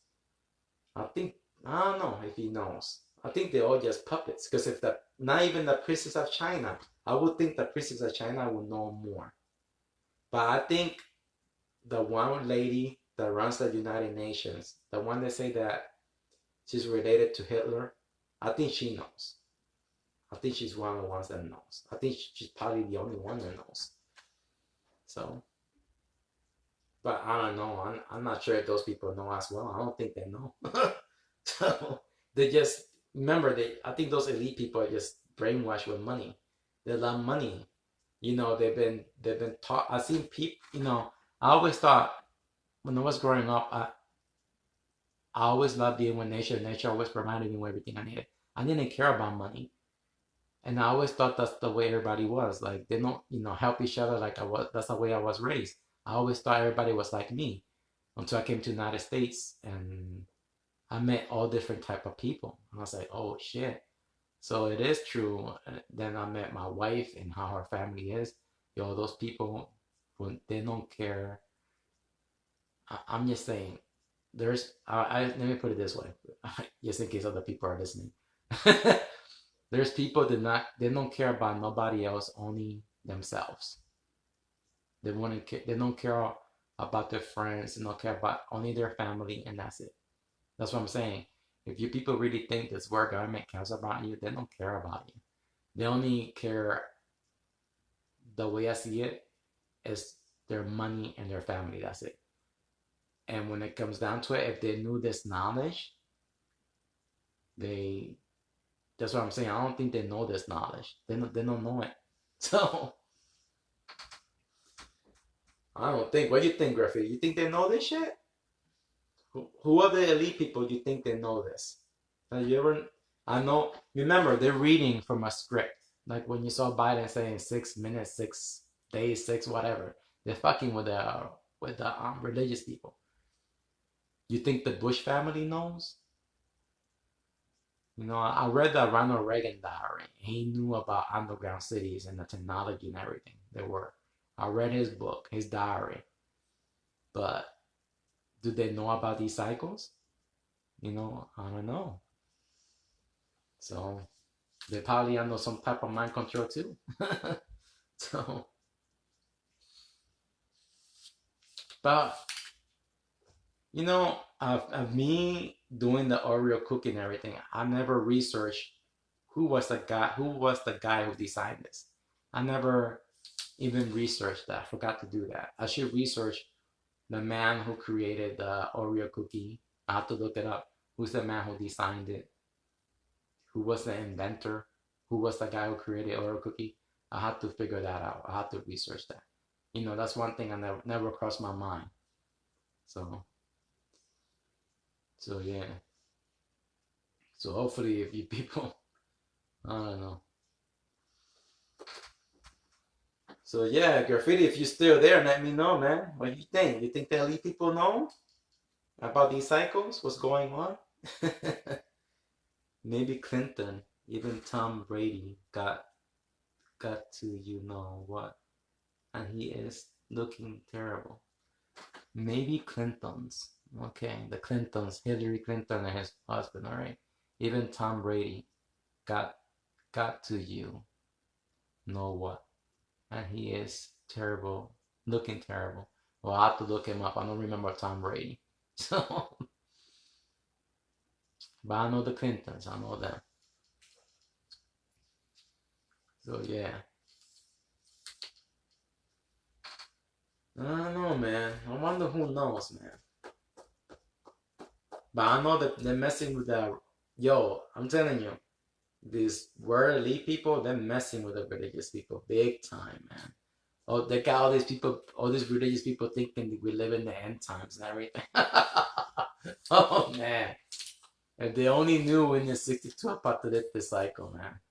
I think I don't know if he knows. I think they're all just puppets. Because if the not even the princess of China, I would think the princess of China would know more. But I think the one lady that runs the United Nations, the one that say that she's related to Hitler, I think she knows. I think she's one of the ones that knows. I think she's probably the only one that knows. So, but I don't know. I'm not sure if those people know as well. I don't think they know. So they just remember I think those elite people are just brainwashed with money. They love money. They've been taught. I've seen people. I always thought when I was growing up, I always loved being with nature. Nature always provided me with everything I needed. I didn't care about money. And I always thought that's the way everybody was. Like they don't, help each other like I was. That's the way I was raised. I always thought everybody was like me until I came to the United States and I met all different type of people. And I was like, oh shit. So it is true. Then I met my wife and how her family is. Those people, when they don't care. I'm just saying, let me put it this way, just in case other people are listening. There's people they don't care about nobody else, only themselves. They don't care about their friends. They don't care about only their family, and that's it. That's what I'm saying. If you people really think this world government cares about you, they don't care about you. They only care, the way I see it, is their money and their family. That's it. And when it comes down to it, if they knew this knowledge, they that's what I'm saying. I don't think they know this knowledge. They don't know it. So I don't think. What do you think, Griffey? You think they know this shit? Who are the elite people you think they know this? Have you ever? I know. Remember, they're reading from a script. Like when you saw Biden saying 6 minutes, 6 days, six whatever. They're fucking with the religious people. You think the Bush family knows? You know, I read the Ronald Reagan diary. He knew about underground cities and the technology and everything there were. I read his book, his diary. But do they know about these cycles? You know, I don't know. So they probably under some type of mind control too. So, but you know, of me doing the Oreo cooking and everything, I never researched who was the guy who designed this. I never even researched that. I forgot to do that. I should research the man who created the Oreo cookie. I have to look it up. Who's the man who designed it? Who was the inventor? Who was the guy who created Oreo cookie? I have to figure that out. I have to research that. You know, that's one thing I never crossed my mind. So yeah. So hopefully, if you people, I don't know. So yeah, graffiti. If you're still there, let me know, man. What do you think? You think the elite people know about these cycles? What's going on? Maybe Clinton, even Tom Brady got to you know what, and he is looking terrible. Maybe Clintons. Okay, the Clintons, Hillary Clinton and his husband. All right, even Tom Brady got to you know what, and he is terrible, looking terrible. Well, I have to look him up. I don't remember Tom Brady. So, but I know the Clintons. I know them. So yeah. I don't know, man. I wonder who knows, man. But I know that they're messing with the. Yo, I'm telling you, these word elite people, they're messing with the religious people big time, man. Oh, they got all these people, all these religious people thinking that we live in the end times and everything. Oh man, if they only knew when the 62 apocalyptic cycle, man.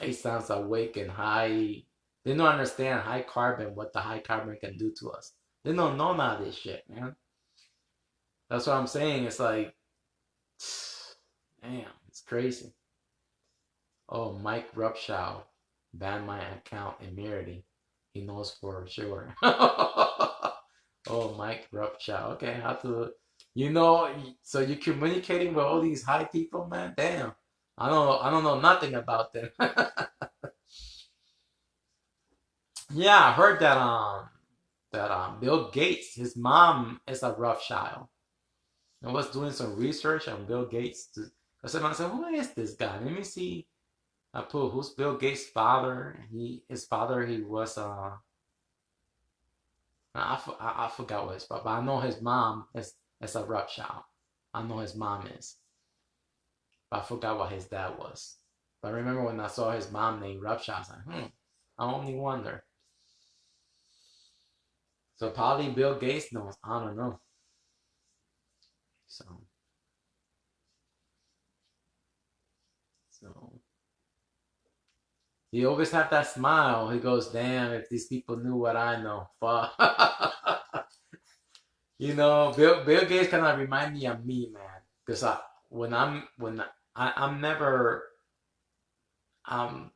It sounds awake and high. They don't understand high carbon, what the high carbon can do to us. They don't know none of this shit, man. That's what I'm saying. It's like, damn, it's crazy. Oh, Mike Rupshaw banned my account immediately. He knows for sure. Oh, Mike Rupshaw. Okay, how to, you know, so you're communicating with all these high people, man. Damn, I don't know nothing about them. Yeah, I heard that Bill Gates, his mom is a Rothschild. I was doing some research on Bill Gates. I said, who is this guy? Let me see. I put who's Bill Gates' father. His father, he was I forgot what his father, but I know his mom is a Rothschild. I know his mom is, but I forgot what his dad was. But I remember when I saw his mom named Rothschild, I was like, I only wonder. So probably Bill Gates knows. I don't know. So so he always had that smile. He goes, "Damn, if these people knew what I know, fuck." You know, Bill Gates kind of remind me of me, man. Because I'm never I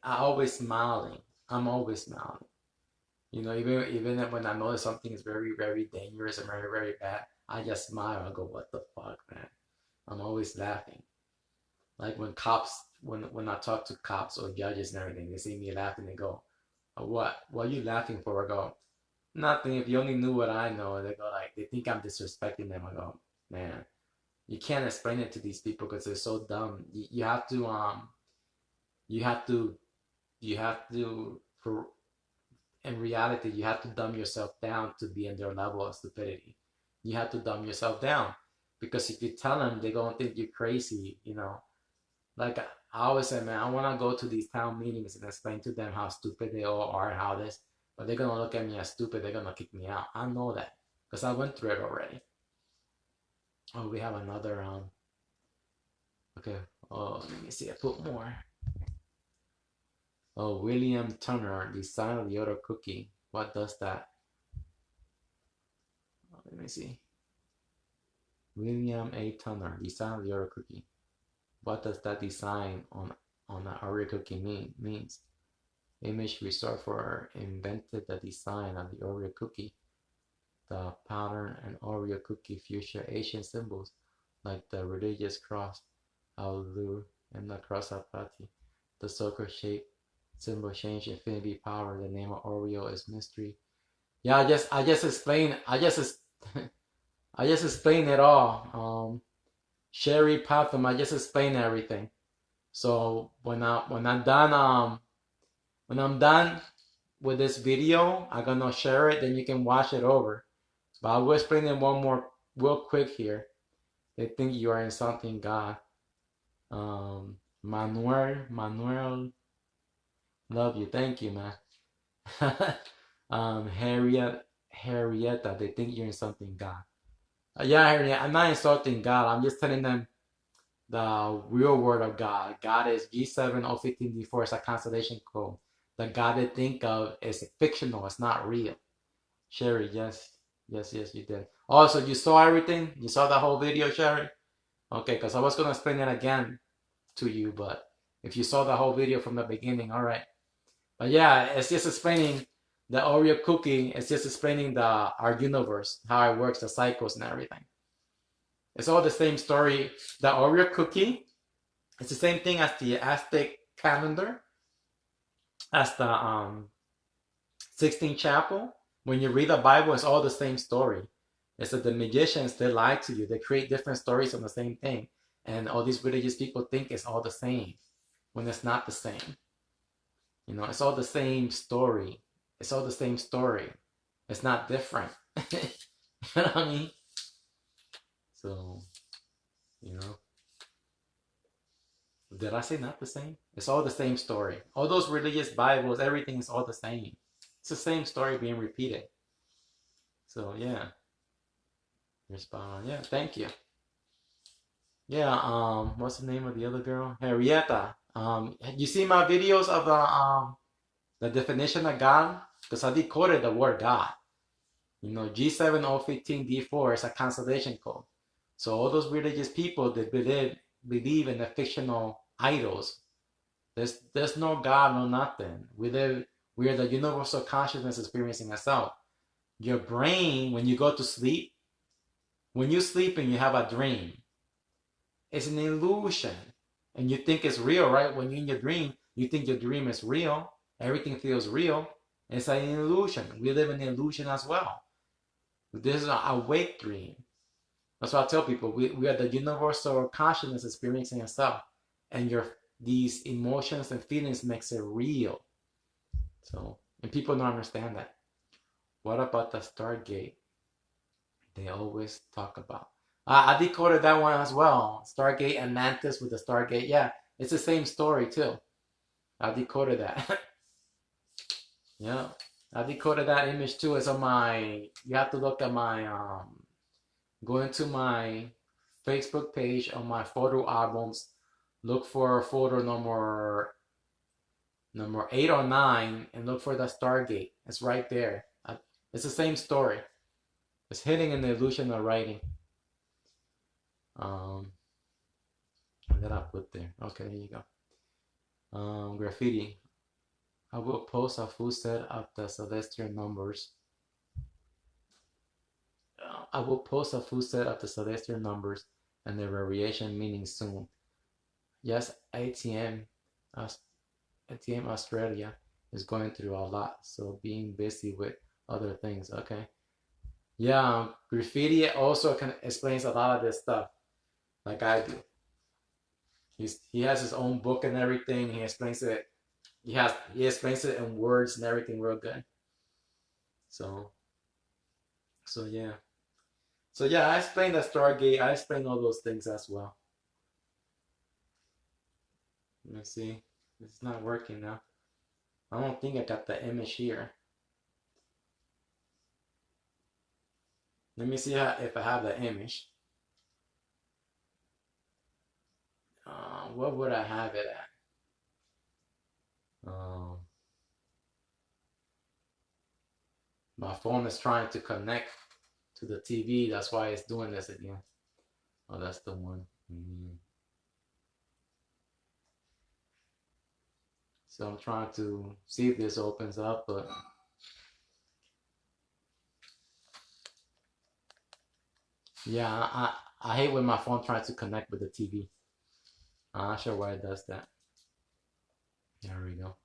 always smiling. I'm always smiling. You know, even when I know something is very very dangerous and very very bad, I just smile. I go, "What the fuck, man?" I'm always laughing. Like when cops, when I talk to cops or judges and everything, they see me laughing. They go, "Oh, what? What are you laughing for?" I go, "Nothing. If you only knew what I know." And they go like, they think I'm disrespecting them. I go, "Man, you can't explain it to these people because they're so dumb. You have to you have to you have to for in reality you have to dumb yourself down to be in their level of stupidity. You have to dumb yourself down because if you tell them, they're gonna think you're crazy. You know." Like I always say, man, I want to go to these town meetings and explain to them how stupid they all are and how this, but they're gonna look at me as stupid. They're gonna kick me out. I know that because I went through it already. Oh, we have another okay. Oh, let me see. I put more. Oh, William Turner, design of the other cookie. What does that? Oh, let me see. William A. Turner, design of the other cookie. What does that design on an Oreo cookie means? Image researcher invented the design of the Oreo cookie. The pattern and Oreo cookie feature Asian symbols like the religious cross, Aulu, and the cross of Pati. The circle-shaped symbol change infinity power. The name of Oreo is mystery. Yeah, I just explained I just explained it all. Sherry Popham, I just explained everything. So when I'm done with this video, I'm gonna share it, then you can watch it over. But I will explain it one more real quick here. They think you are insulting God. Manuel, love you. Thank you, man. Harrietta, they think you're insulting God. Yeah, Harrietta, I'm not insulting God. I'm just telling them the real word of God. God is G7015D4. It's a constellation code. The God they think of is fictional. It's not real. Sherry, yes. Yes, you did. Also, you saw everything? You saw the whole video, Sherry? Okay, because I was going to explain it again to you, but if you saw the whole video from the beginning, all right. But yeah, it's just explaining the Oreo cookie. It's just explaining our universe, how it works, the cycles and everything. It's all the same story. The Oreo cookie, it's the same thing as the Aztec calendar, as the 16th chapel. When you read the Bible, it's all the same story. It's that the magicians, they lie to you. They create different stories on the same thing. And all these religious people think it's all the same when it's not the same. You know, it's all the same story. It's all the same story. It's not different. You know what I mean? So, you know. Did I say not the same? It's all the same story. All those religious Bibles, everything is all the same. It's the same story being repeated. So yeah, you're spot on. Yeah, thank you. Yeah, what's the name of the other girl? Henrietta. You see my videos of the definition of God? Because I decoded the word God. You know, G7015D4 is a constellation code. So all those religious people that believe in the fictional idols. There's no God, no nothing. We are the universal consciousness experiencing itself. Your brain, when you go to sleep, when you sleep and you have a dream, it's an illusion. And you think it's real, right? When you're in your dream, you think your dream is real. Everything feels real. It's an illusion. We live in an illusion as well. This is an awake dream. That's what I tell people. We are the universal consciousness experiencing itself. And these emotions and feelings makes it real. So, and people don't understand that. What about the Stargate? They always talk about. I decoded that one as well. Stargate and Mantis with the Stargate. Yeah, it's the same story too. I decoded that. Yeah, I decoded that image too. It's on my. You have to look at my. Go into my Facebook page on my photo albums. Look for photo number 8 or 9, and look for the Stargate. It's right there. It's the same story. It's hidden in the illusion of writing. What did I put there? Okay, there you go. Graffiti. I will post a full set of the celestial numbers. I will post a full set of the celestial numbers and their variation meaning soon. Yes, ATM Australia is going through a lot, so being busy with other things. Okay. Yeah, graffiti also explains a lot of this stuff, like I do. He has his own book and everything. He explains it. He explains it in words and everything real good. So so yeah. So yeah, I explained the Stargate. I explained all those things as well. Let me see. It's not working now. I don't think I got the image here. Let me see if I have the image. What would I have it at? My phone is trying to connect to the TV. That's why it's doing this again. Oh, that's the one. So I'm trying to see if this opens up, but yeah, I hate when my phone tries to connect with the TV. I'm not sure why it does that. There we go.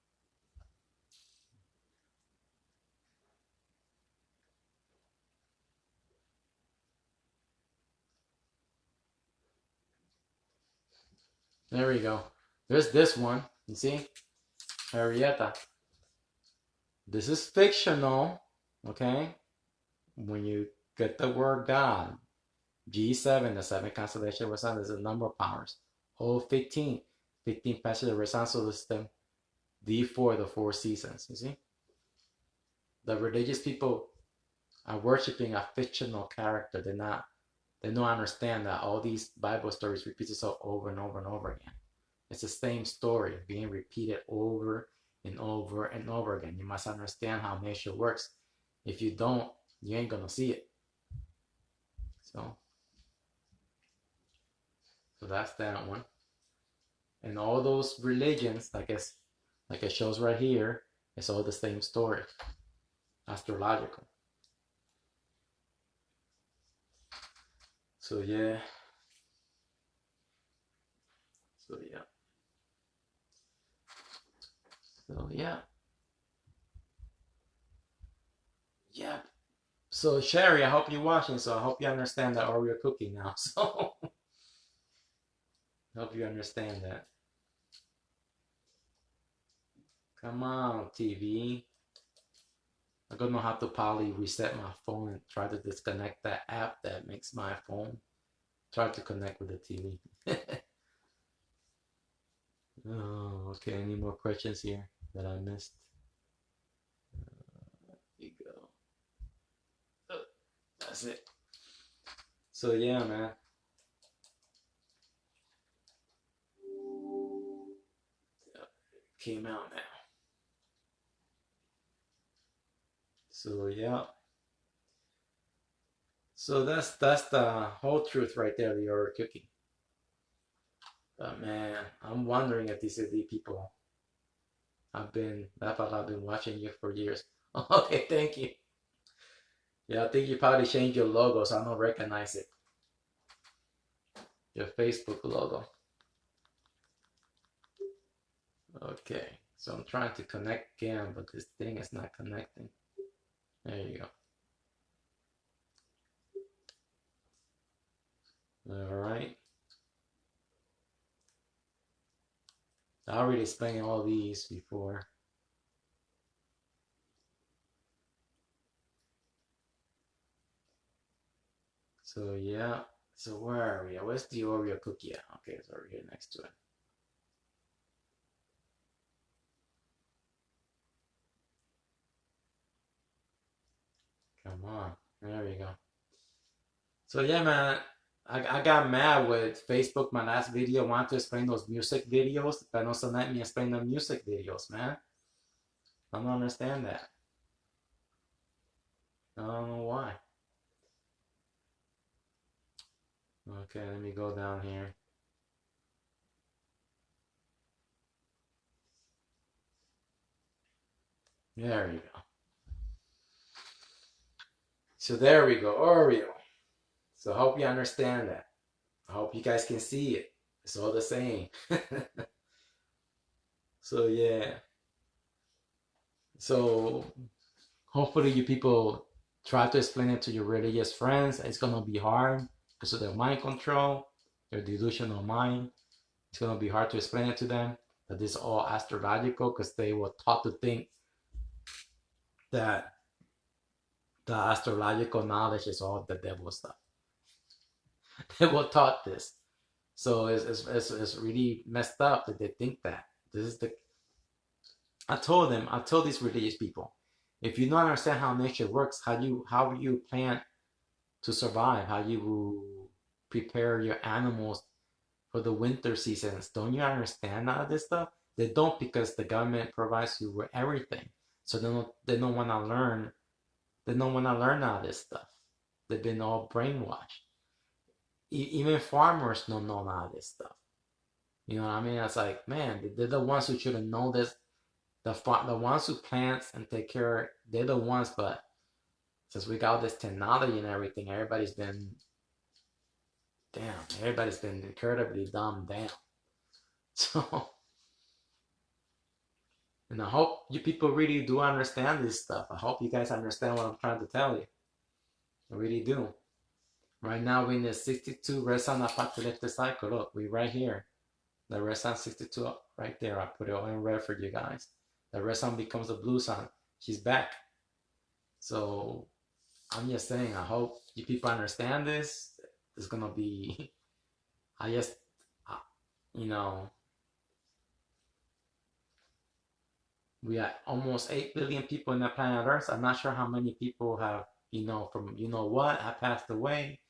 There we go. There's this one. You see? Arietta. This is fictional, okay? When you get the word God, G7, the seven constellation of the sun, is a number of powers. O15, 15 patches of the sun solar system. D4, the four seasons. You see? The religious people are worshiping a fictional character. They don't understand that all these Bible stories repeat itself over and over and over again. It's the same story being repeated over and over and over again. You must understand how nature works. If you don't, you ain't gonna see it. So, so that's that one. And all those religions, like it shows right here, it's all the same story, astrological. So yeah, so yeah, so yeah, yeah. So Sherry, I hope you're watching. So I hope you understand that Oreo cookie now. So I hope you understand that. Come on, TV. I don't know how to probably reset my phone and try to disconnect that app that makes my phone try to connect with the TV. Oh, okay. Any more questions here that I missed? Here you go. Oh, that's it. So yeah, man. Came out now. So yeah. So that's the whole truth right there. The Oreo cookie. But man, I'm wondering if these are the people I've been watching you for years. Okay, thank you. Yeah, I think you probably changed your logo, so I don't recognize it. Your Facebook logo. Okay, so I'm trying to connect again, but this thing is not connecting. There you go. All right. I already explained all these before. So yeah. So where are we? Where's the Oreo cookie at? Okay, it's over here next to it. Come on. There we go. So yeah, man. I got mad with Facebook my last video. Wanted to explain those music videos, but also let me explain the music videos, man. I don't understand that. I don't know why. Okay, let me go down here. There you go. So there we go, Oreo. So I hope you understand that. I hope you guys can see it. It's all the same. So yeah. So hopefully you people try to explain it to your religious friends. It's gonna be hard because of their mind control, their delusional mind. It's gonna be hard to explain it to them that this is all astrological because they were taught to think that the astrological knowledge is all the devil stuff. They were taught this. So it's really messed up that they think that. This is the I told these religious people, if you don't understand how nature works, how you plan to survive, how you prepare your animals for the winter seasons, don't you understand all this stuff? They don't because the government provides you with everything. So they don't wanna learn they don't wanna learn all this stuff. They've been all brainwashed. Even farmers don't know all this stuff. You know what I mean? It's like, man, they're the ones who should have known this the ones who plant and take care, they're the ones. But since we got this technology and everything, everybody's been incredibly dumbed down. So, and I hope you people really do understand this stuff. I hope you guys understand what I'm trying to tell you. I really do. Right now we're in the 62 red sun apocalyptic cycle. Look, we're right here. The red sun 62 right there. I put it all in red for you guys. The red sun becomes a blue sun. She's back. So I'm just saying, I hope you people understand this. It's gonna be, I just, you know, we got almost 8 billion people in the planet Earth. I'm not sure how many people have, from what, I passed away.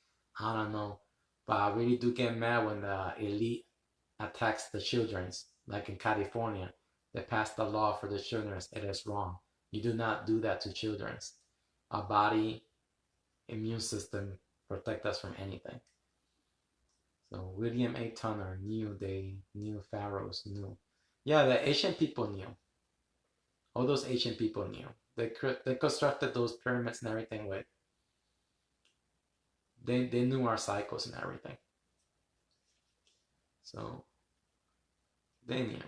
I don't know. But I really do get mad when the elite attacks the children's, like in California. They passed the law for the children's. It is wrong. You do not do that to children's. Our body, immune system protect us from anything. So William A. Turner knew pharaohs knew. Yeah, the ancient people knew. All those ancient people knew. They constructed those pyramids and everything with. They knew our cycles and everything. So they knew.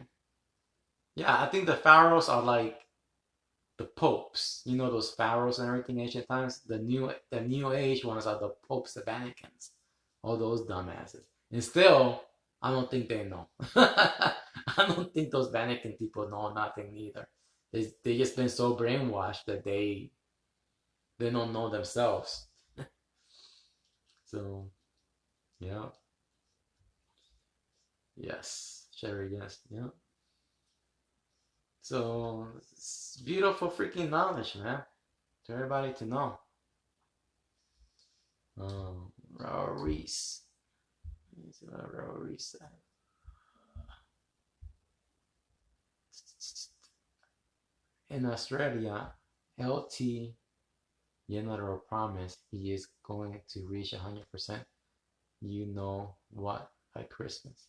Yeah, I think the pharaohs are like the popes. You know those pharaohs and everything ancient times. The new age ones are the popes, the Vaticans. All those dumbasses. And still, I don't think they know. I don't think those Vatican people know nothing either. They just been so brainwashed that they don't know themselves. So, yeah. Yes. Sherry, yes. Yeah. So, it's beautiful freaking knowledge, man. To everybody to know. Raul Reese. Let me see what Raul Reese said. In Australia, LT General promised he is going to reach 100%. You know what by Christmas.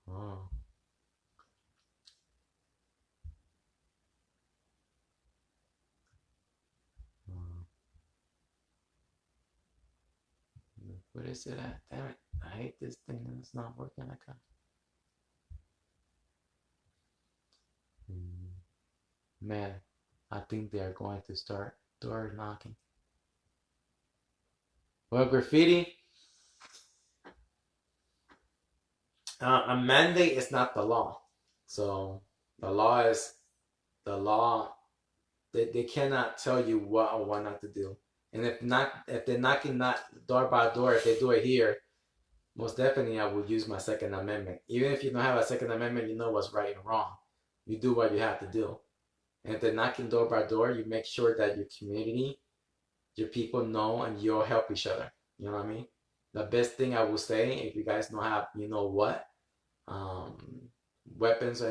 Oh. What is it at? Damn it. I hate this thing and it's not working. I can't. Man, I think they are going to start door knocking. Well, graffiti, a mandate is not the law. So the law is the law. They cannot tell you what or what not to do. And if they're knocking not door by door, if they do it here, most definitely I would use my Second Amendment. Even if you don't have a Second Amendment, you know what's right and wrong. You do what you have to do. And if they're knocking door by door, you make sure that your community, your people know, and you all help each other. You know what I mean? The best thing I will say, if you guys don't have, weapons or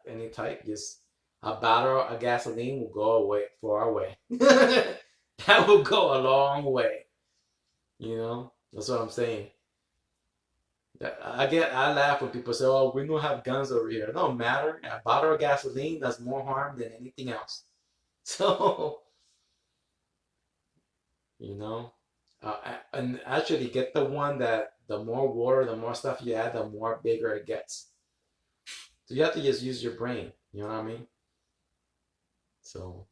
any type, just a bottle of gasoline will go away far away. That will go a long way. That's what I'm saying. I laugh when people say, "Oh, we don't have guns over here." It don't matter. A bottle of gasoline does more harm than anything else. So, you know, and actually get the one that the more water, the more stuff you add, the more bigger it gets. So you have to just use your brain. You know what I mean? So,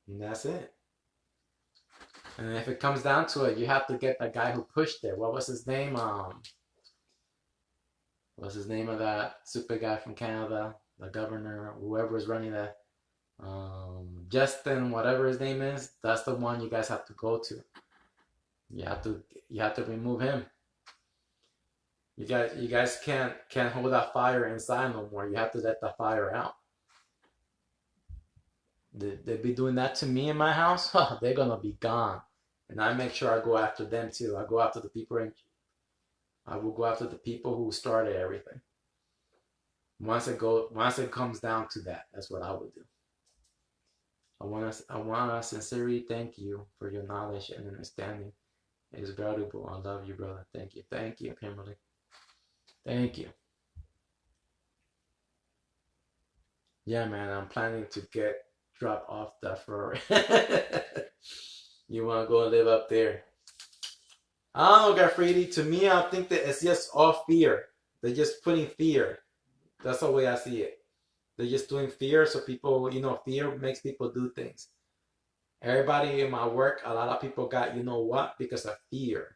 and that's it. And if it comes down to it, you have to get the guy who pushed it. What was his name? What's his name of that super guy from Canada? The governor, whoever is running that. Justin, whatever his name is. That's the one you guys have to go to. You have to remove him. You guys can't hold that fire inside no more. You have to let the fire out. They be doing that to me in my house. They're gonna be gone. And I make sure I go after them too. I go after the people I will go after the people who started everything. Once it comes down to that, that's what I would do. I want to sincerely thank you for your knowledge and understanding. It is valuable. I love you, brother. Thank you, Kimberly. Thank you. Yeah, man, I'm planning to drop off the Ferrari. You want to go live up there? I don't know, Graffiti. To me, I think that it's just all fear. They're just putting fear. That's the way I see it. They're just doing fear, so people, fear makes people do things. Everybody in my work, a lot of people got, you know what, because of fear.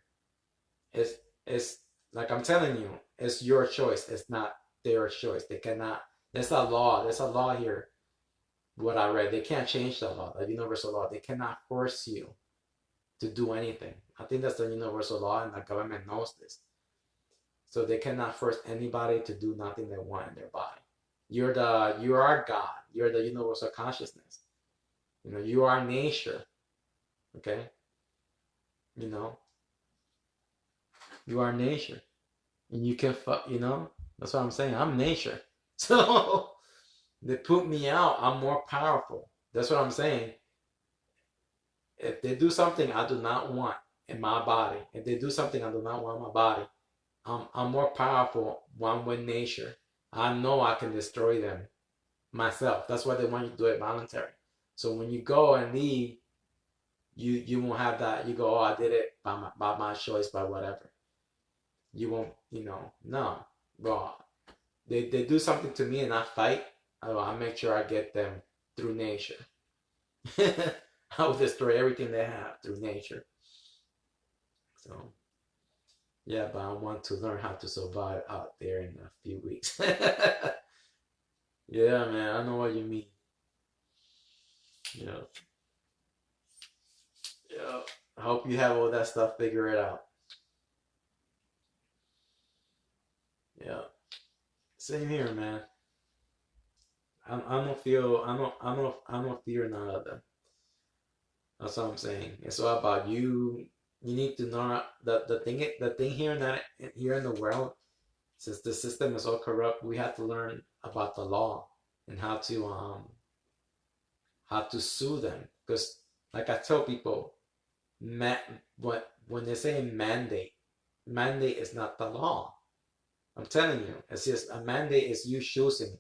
It's it's like I'm telling you, it's your choice. It's not their choice. They cannot. There's a law. There's a law here. What I read, they can't change the law, the universal law. They cannot force you to do anything. I think that's the universal law, and the government knows this. So they cannot force anybody to do nothing they want in their body. You are God. You're the universal consciousness. You are nature. Okay? You know, you are nature. And you can that's what I'm saying. I'm nature. So they put me out. I'm more powerful. That's what I'm saying. If they do something I do not want in my body, if they do something I do not want in my body, I'm more powerful one with nature. I know I can destroy them myself. That's why they want you to do it voluntary. So when you go and leave, you won't have that. You go, oh, I did it by my choice, by whatever. You won't, no. Well, they do something to me and I fight. I make sure I get them through nature. I will destroy everything they have through nature. So yeah, but I want to learn how to survive out there in a few weeks. Yeah, man, I know what you mean. Yeah, yeah. I hope you have all that stuff figured out. Yeah, same here, man. I don't feel I don't fear none of them. That's what I'm saying. It's all about you. You need to know the thing here in the world. Since the system is all corrupt, we have to learn about the law and how to sue them. Because like I tell people, when they say mandate is not the law. I'm telling you, it's just a mandate is you choosing.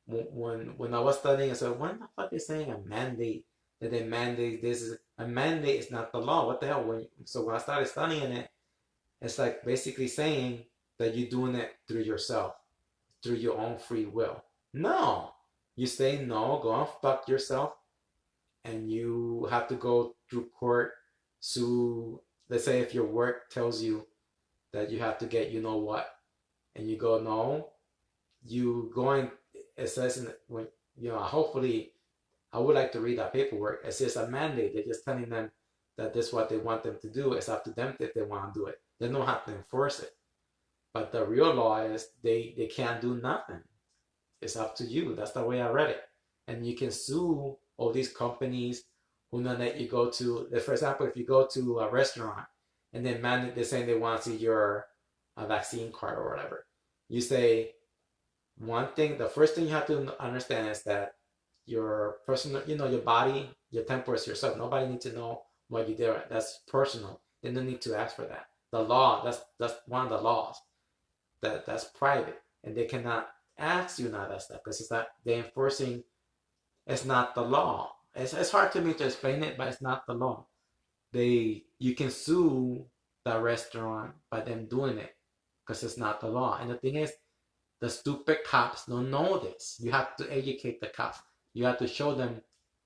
When I was studying, I said, "What the fuck is saying a mandate? That they mandate this is a mandate is not the law. What the hell?" So when I started studying it, it's like basically saying that you're doing it through yourself, through your own free will. No, you say no, go and fuck yourself, and you have to go through court, sue. Let's say if your work tells you that you have to get you know what, and you go no, you going. It says when hopefully I would like to read that paperwork. It's just a mandate. They're just telling them that this is what they want them to do. It's up to them if they want to do it. They don't have to enforce it. But the real law is they can't do nothing. It's up to you. That's the way I read it. And you can sue all these companies who don't let you go to, for example, if you go to a restaurant and then they're saying they want to see your vaccine card or whatever. You say, the first thing you have to understand is that your personal, your body, your temper is yourself. Nobody needs to know what you did. That's personal. They don't need to ask for that. The law, that's one of the laws that's private, and they cannot ask you not that stuff because it's not they're enforcing. It's not the law. It's hard to me to explain it, but it's not the law. You can sue the restaurant by them doing it because it's not the law. And the thing is, the stupid cops don't know this. You have to educate the cops. You have to show them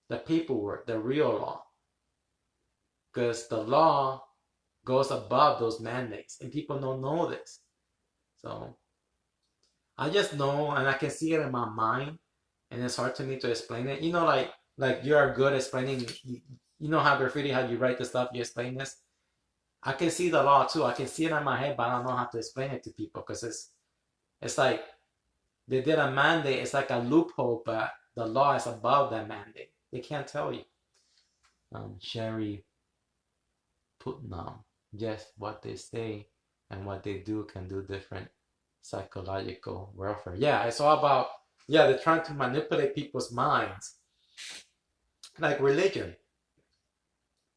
the paperwork, the real law. Because the law goes above those mandates. And people don't know this. So I just know and I can see it in my mind. And it's hard to me to explain it. Like you are good at explaining. You know how graffiti, how you write the stuff, you explain this. I can see the law too. I can see it in my head, but I don't know how to explain it to people because it's like they did a mandate. It's like a loophole, but the law is above that mandate. They can't tell you. Sherry Putnam. Yes, what they say and what they do can do different psychological warfare. Yeah, it's all about, they're trying to manipulate people's minds. Like religion.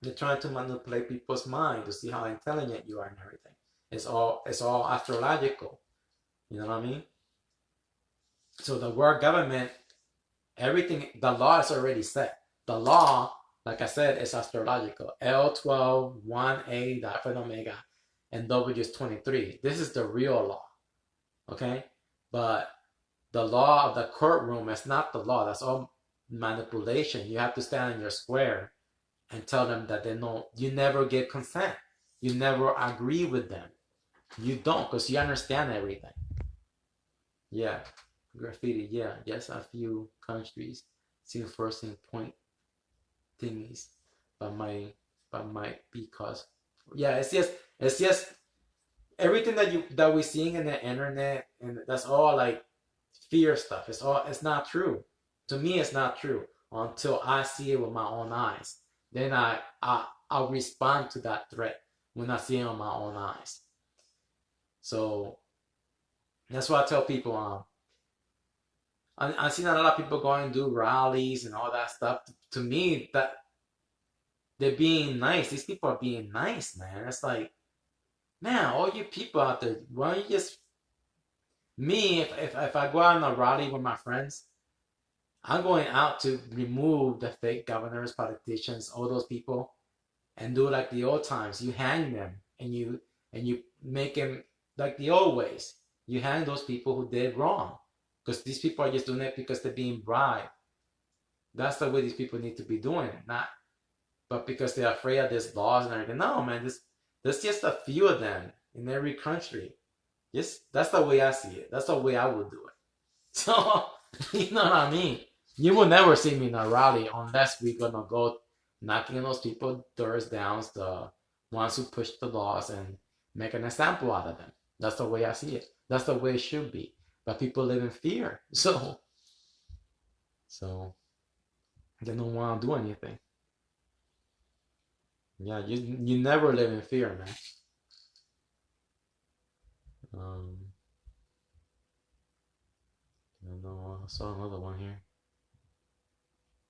They're trying to manipulate people's mind to see how intelligent you are and everything. It's all astrological. You know what I mean? So the world government Everything, the law is already set. The law, like I said, is astrological. L12, 1A, the Alpha and Omega, and W is 23. This is the real law, okay? But the law of the courtroom is not the law. That's all manipulation. You have to stand in your square and tell them that they know you never get consent. You never agree with them. You don't, because you understand everything. Yeah, graffiti. Yeah, yes, a few countries see enforcing point thingies, but might because yeah, it's just everything that we're seeing in the internet, and that's all like fear stuff. It's not true. To me, it's not true until I see it with my own eyes. Then I'll respond to that threat when I see it with my own eyes. So that's why I tell people, I've seen a lot of people going and do rallies and all that stuff. To me, that they're being nice. These people are being nice, man. It's like, man, all you people out there, why don't you just me? If I go out on a rally with my friends, I'm going out to remove the fake governors, politicians, all those people, and do like the old times. You hang them, and you make them like the old ways. You hang those people who did wrong, because these people are just doing it because they're being bribed. That's the way these people need to be doing it, not but because they're afraid of these laws and everything. No, man, there's just a few of them in every country. Just that's the way I see it. That's the way I would do it. So you know what I mean? You will never see me in a rally unless we're gonna go knocking those people doors down, the ones who push the laws, and make an example out of them. That's the way I see it. That's the way it should be. But people live in fear, so they don't want to do anything. Yeah, you never live in fear, man. Um, I don't know. I saw another one here.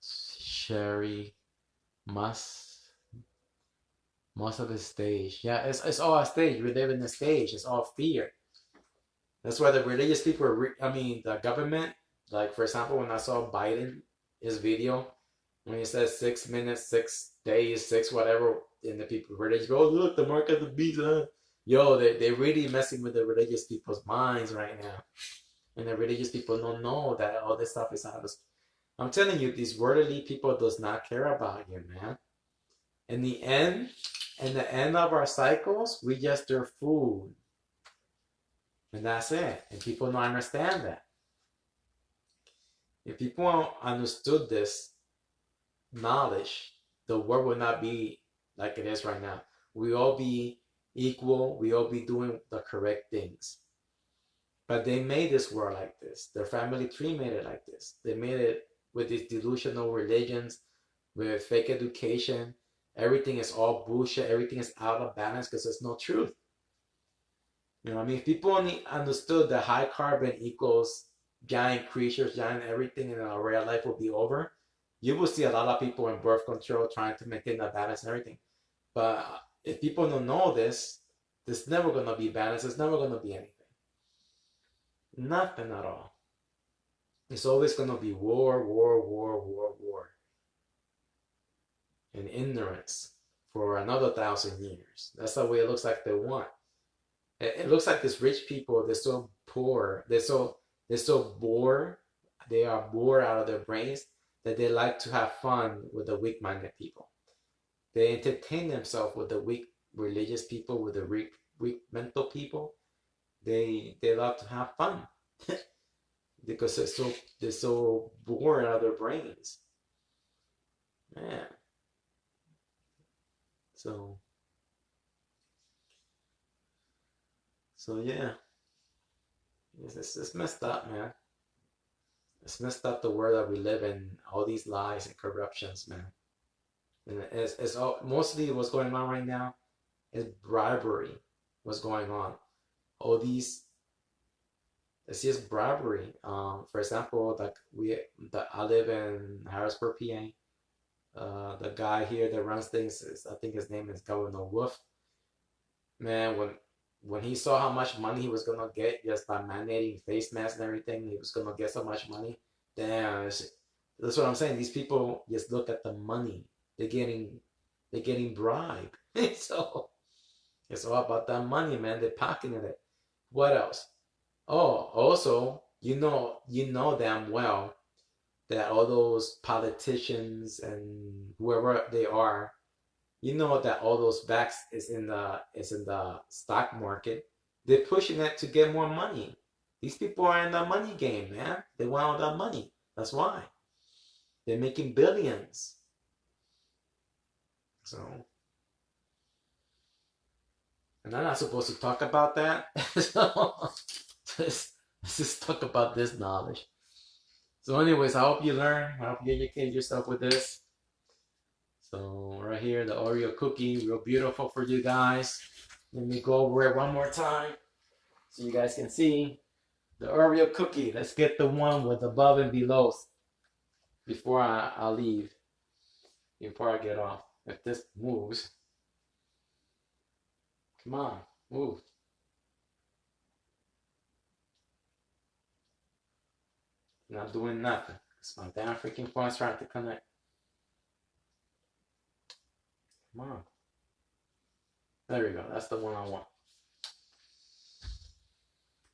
Sherry must most of the stage. Yeah, it's all a stage. We live in the stage. It's all fear. That's why the religious people are. I mean, the government. Like for example, when I saw Biden, his video, when he says 6 minutes, 6 days, six whatever, and the people religious go, oh, look, the mark of the beast. Yo, they really messing with the religious people's minds right now, and the religious people don't know that all this stuff is out of. I'm telling you, these worldly people does not care about you, man. In the end, in the end of our cycles, we just their food. And that's it. And people don't understand that. If people understood this knowledge, the world would not be like it is right now. We all be equal. We all be doing the correct things. But they made this world like this. Their family tree made it like this. They made it with these delusional religions, with fake education. Everything is all bullshit. Everything is out of balance because there's no truth. You know what I mean? If people only understood that high carbon equals giant creatures, giant everything, and our real life will be over, you will see a lot of people in birth control trying to maintain that balance and everything. But if people don't know this, there's never going to be balance. There's never going to be anything. Nothing at all. It's always going to be war, war, war, war, war. And ignorance for another 1,000 years. That's the way it looks like they want. It looks like these rich people, they're so poor, they're so bored, they are bored out of their brains that they like to have fun with the weak-minded people. They entertain themselves with the weak religious people, with the weak mental people. They love to have fun because they're so bored out of their brains. Man. So so yeah. It's messed up, man. It's messed up the world that we live in, all these lies and corruptions, man. And it's all mostly what's going on right now is bribery. What's going on? All these it's just bribery. For example, like I live in Harrisburg, PA. The guy here that runs things is, I think his name is Governor Wolf. Man, when he saw how much money he was gonna get just by mandating face masks and everything, he was gonna get so much money. Damn, That's what I'm saying. These people just look at the money. They're getting they're getting bribed. So it's all about that money, man. They're pocketing it. What else? Oh, also, you know damn well that all those politicians and whoever they are, you know that all those backs is in the stock market. They're pushing it to get more money. These people are in the money game, man. They want all that money. That's why they're making billions. So, and I'm not supposed to talk about that. So, let's just talk about this knowledge. So, anyways, I hope you learn. I hope you educate yourself with this. So, right here, the Oreo cookie, real beautiful for you guys. Let me go over it one more time so you guys can see the Oreo cookie. Let's get the one with above and below before I leave, before I get off. If this moves, come on, move. Not doing nothing. It's my damn freaking phone's trying to connect. Come on. There we go. That's the one I want.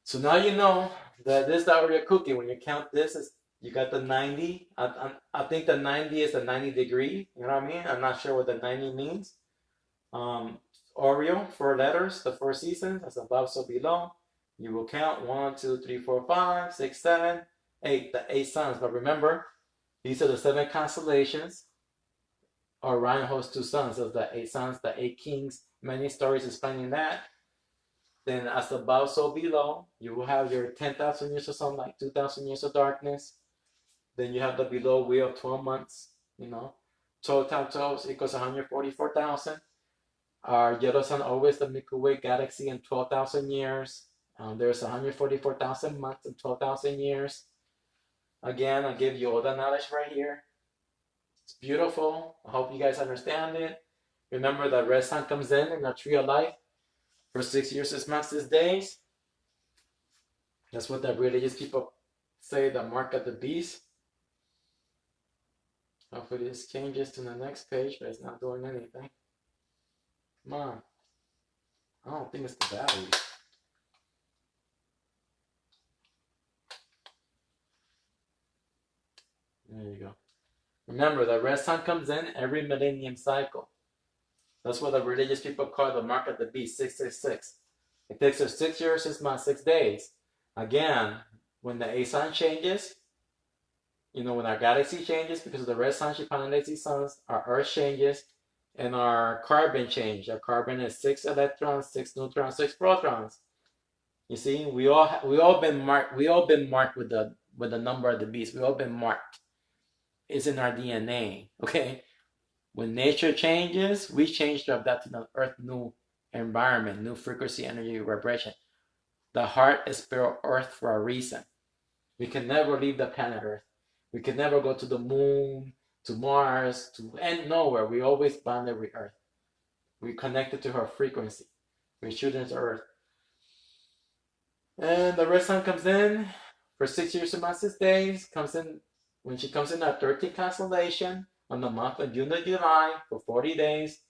So now you know that this is the Oreo cookie. When you count this, is you got the 90. I think the 90 is the 90 degree. You know what I mean? I'm not sure what the 90 means. Um, Oreo, 4 letters, the 4 seasons, that's above, so below. You will count 1, 2, 3, 4, 5, 6, 7, 8, the 8 suns. But remember, these are the 7 constellations. Orion holds 2 suns. There's the 8 suns, the 8 kings. Many stories explaining that. Then as above, so below, you will have your 10,000 years of sunlight, 2,000 years of darkness. Then you have the below wheel of 12 months, 12 times 12 equals 144,000. Our yellow sun always the Milky Way galaxy in 12,000 years. There's 144,000 months in 12,000 years. Again, I'll give you all the knowledge right here. It's beautiful. I hope you guys understand it. Remember that red sun comes in the tree of life for 6 years, 6 months, 6 days. That's what the religious people say, the mark of the beast. Hopefully this changes to the next page, but it's not doing anything. Come on. I don't think it's the battery. There you go. Remember, the red sun comes in every millennium cycle. That's what the religious people call the mark of the beast, 666. It takes us 6 years, 6 months, 6 days. Again, when the A sun changes, when our galaxy changes because of the red sun, she pollinates these suns, our Earth changes, and our carbon change. Our carbon is 6 electrons, 6 neutrons, 6 protons. You see, we all been marked. We all been marked with the number of the beast. We all been marked. It's in our DNA. Okay. When nature changes, we change to adapt to the Earth new environment, new frequency, energy, vibration. The heart is spelled Earth for a reason. We can never leave the planet Earth. We can never go to the moon, to Mars, to and nowhere. We always bonded with Earth. We connected to her frequency. We're children of Earth. And the red sun comes in for 6 years and 6 days. Comes in when she comes in at 13th constellation on the month of June to July for 40 days.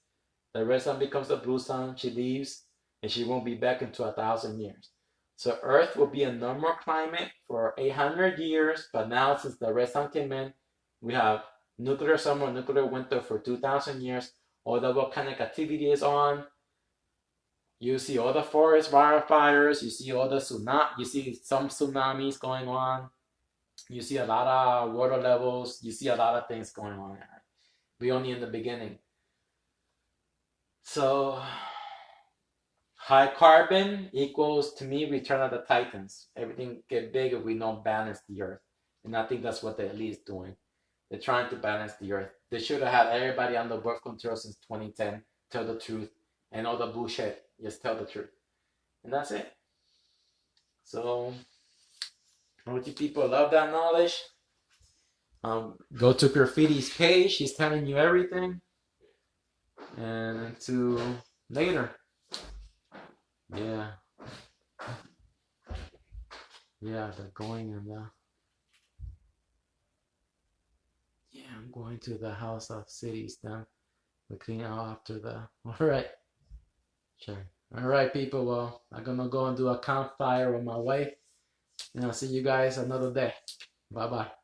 The red sun becomes the blue sun. She leaves, and she won't be back until 1,000 years. So Earth will be a normal climate for 800 years. But now, since the red sun came in, we have nuclear summer, nuclear winter for 2,000 years. All the volcanic activity is on. You see all the forest wildfires. You see all the tsunami. You see some tsunamis going on. You see a lot of water levels. You see a lot of things going on. We're only in the beginning. So high carbon equals, to me, Return of the Titans. Everything get big if we don't balance the earth. And I think that's what the elite is doing. They're trying to balance the earth. They should have had everybody on the birth control since 2010. Tell the truth. And all the bullshit. Just tell the truth. And that's it. So, I hope you people love that knowledge. Go to Graffiti's page. He's telling you everything. And until later. Yeah. Yeah, they're going in there. going to the house of cities then. We clean out after the. All right. Sure. All right, people. Well, I'm gonna go and do a campfire with my wife, and I'll see you guys another day. Bye bye.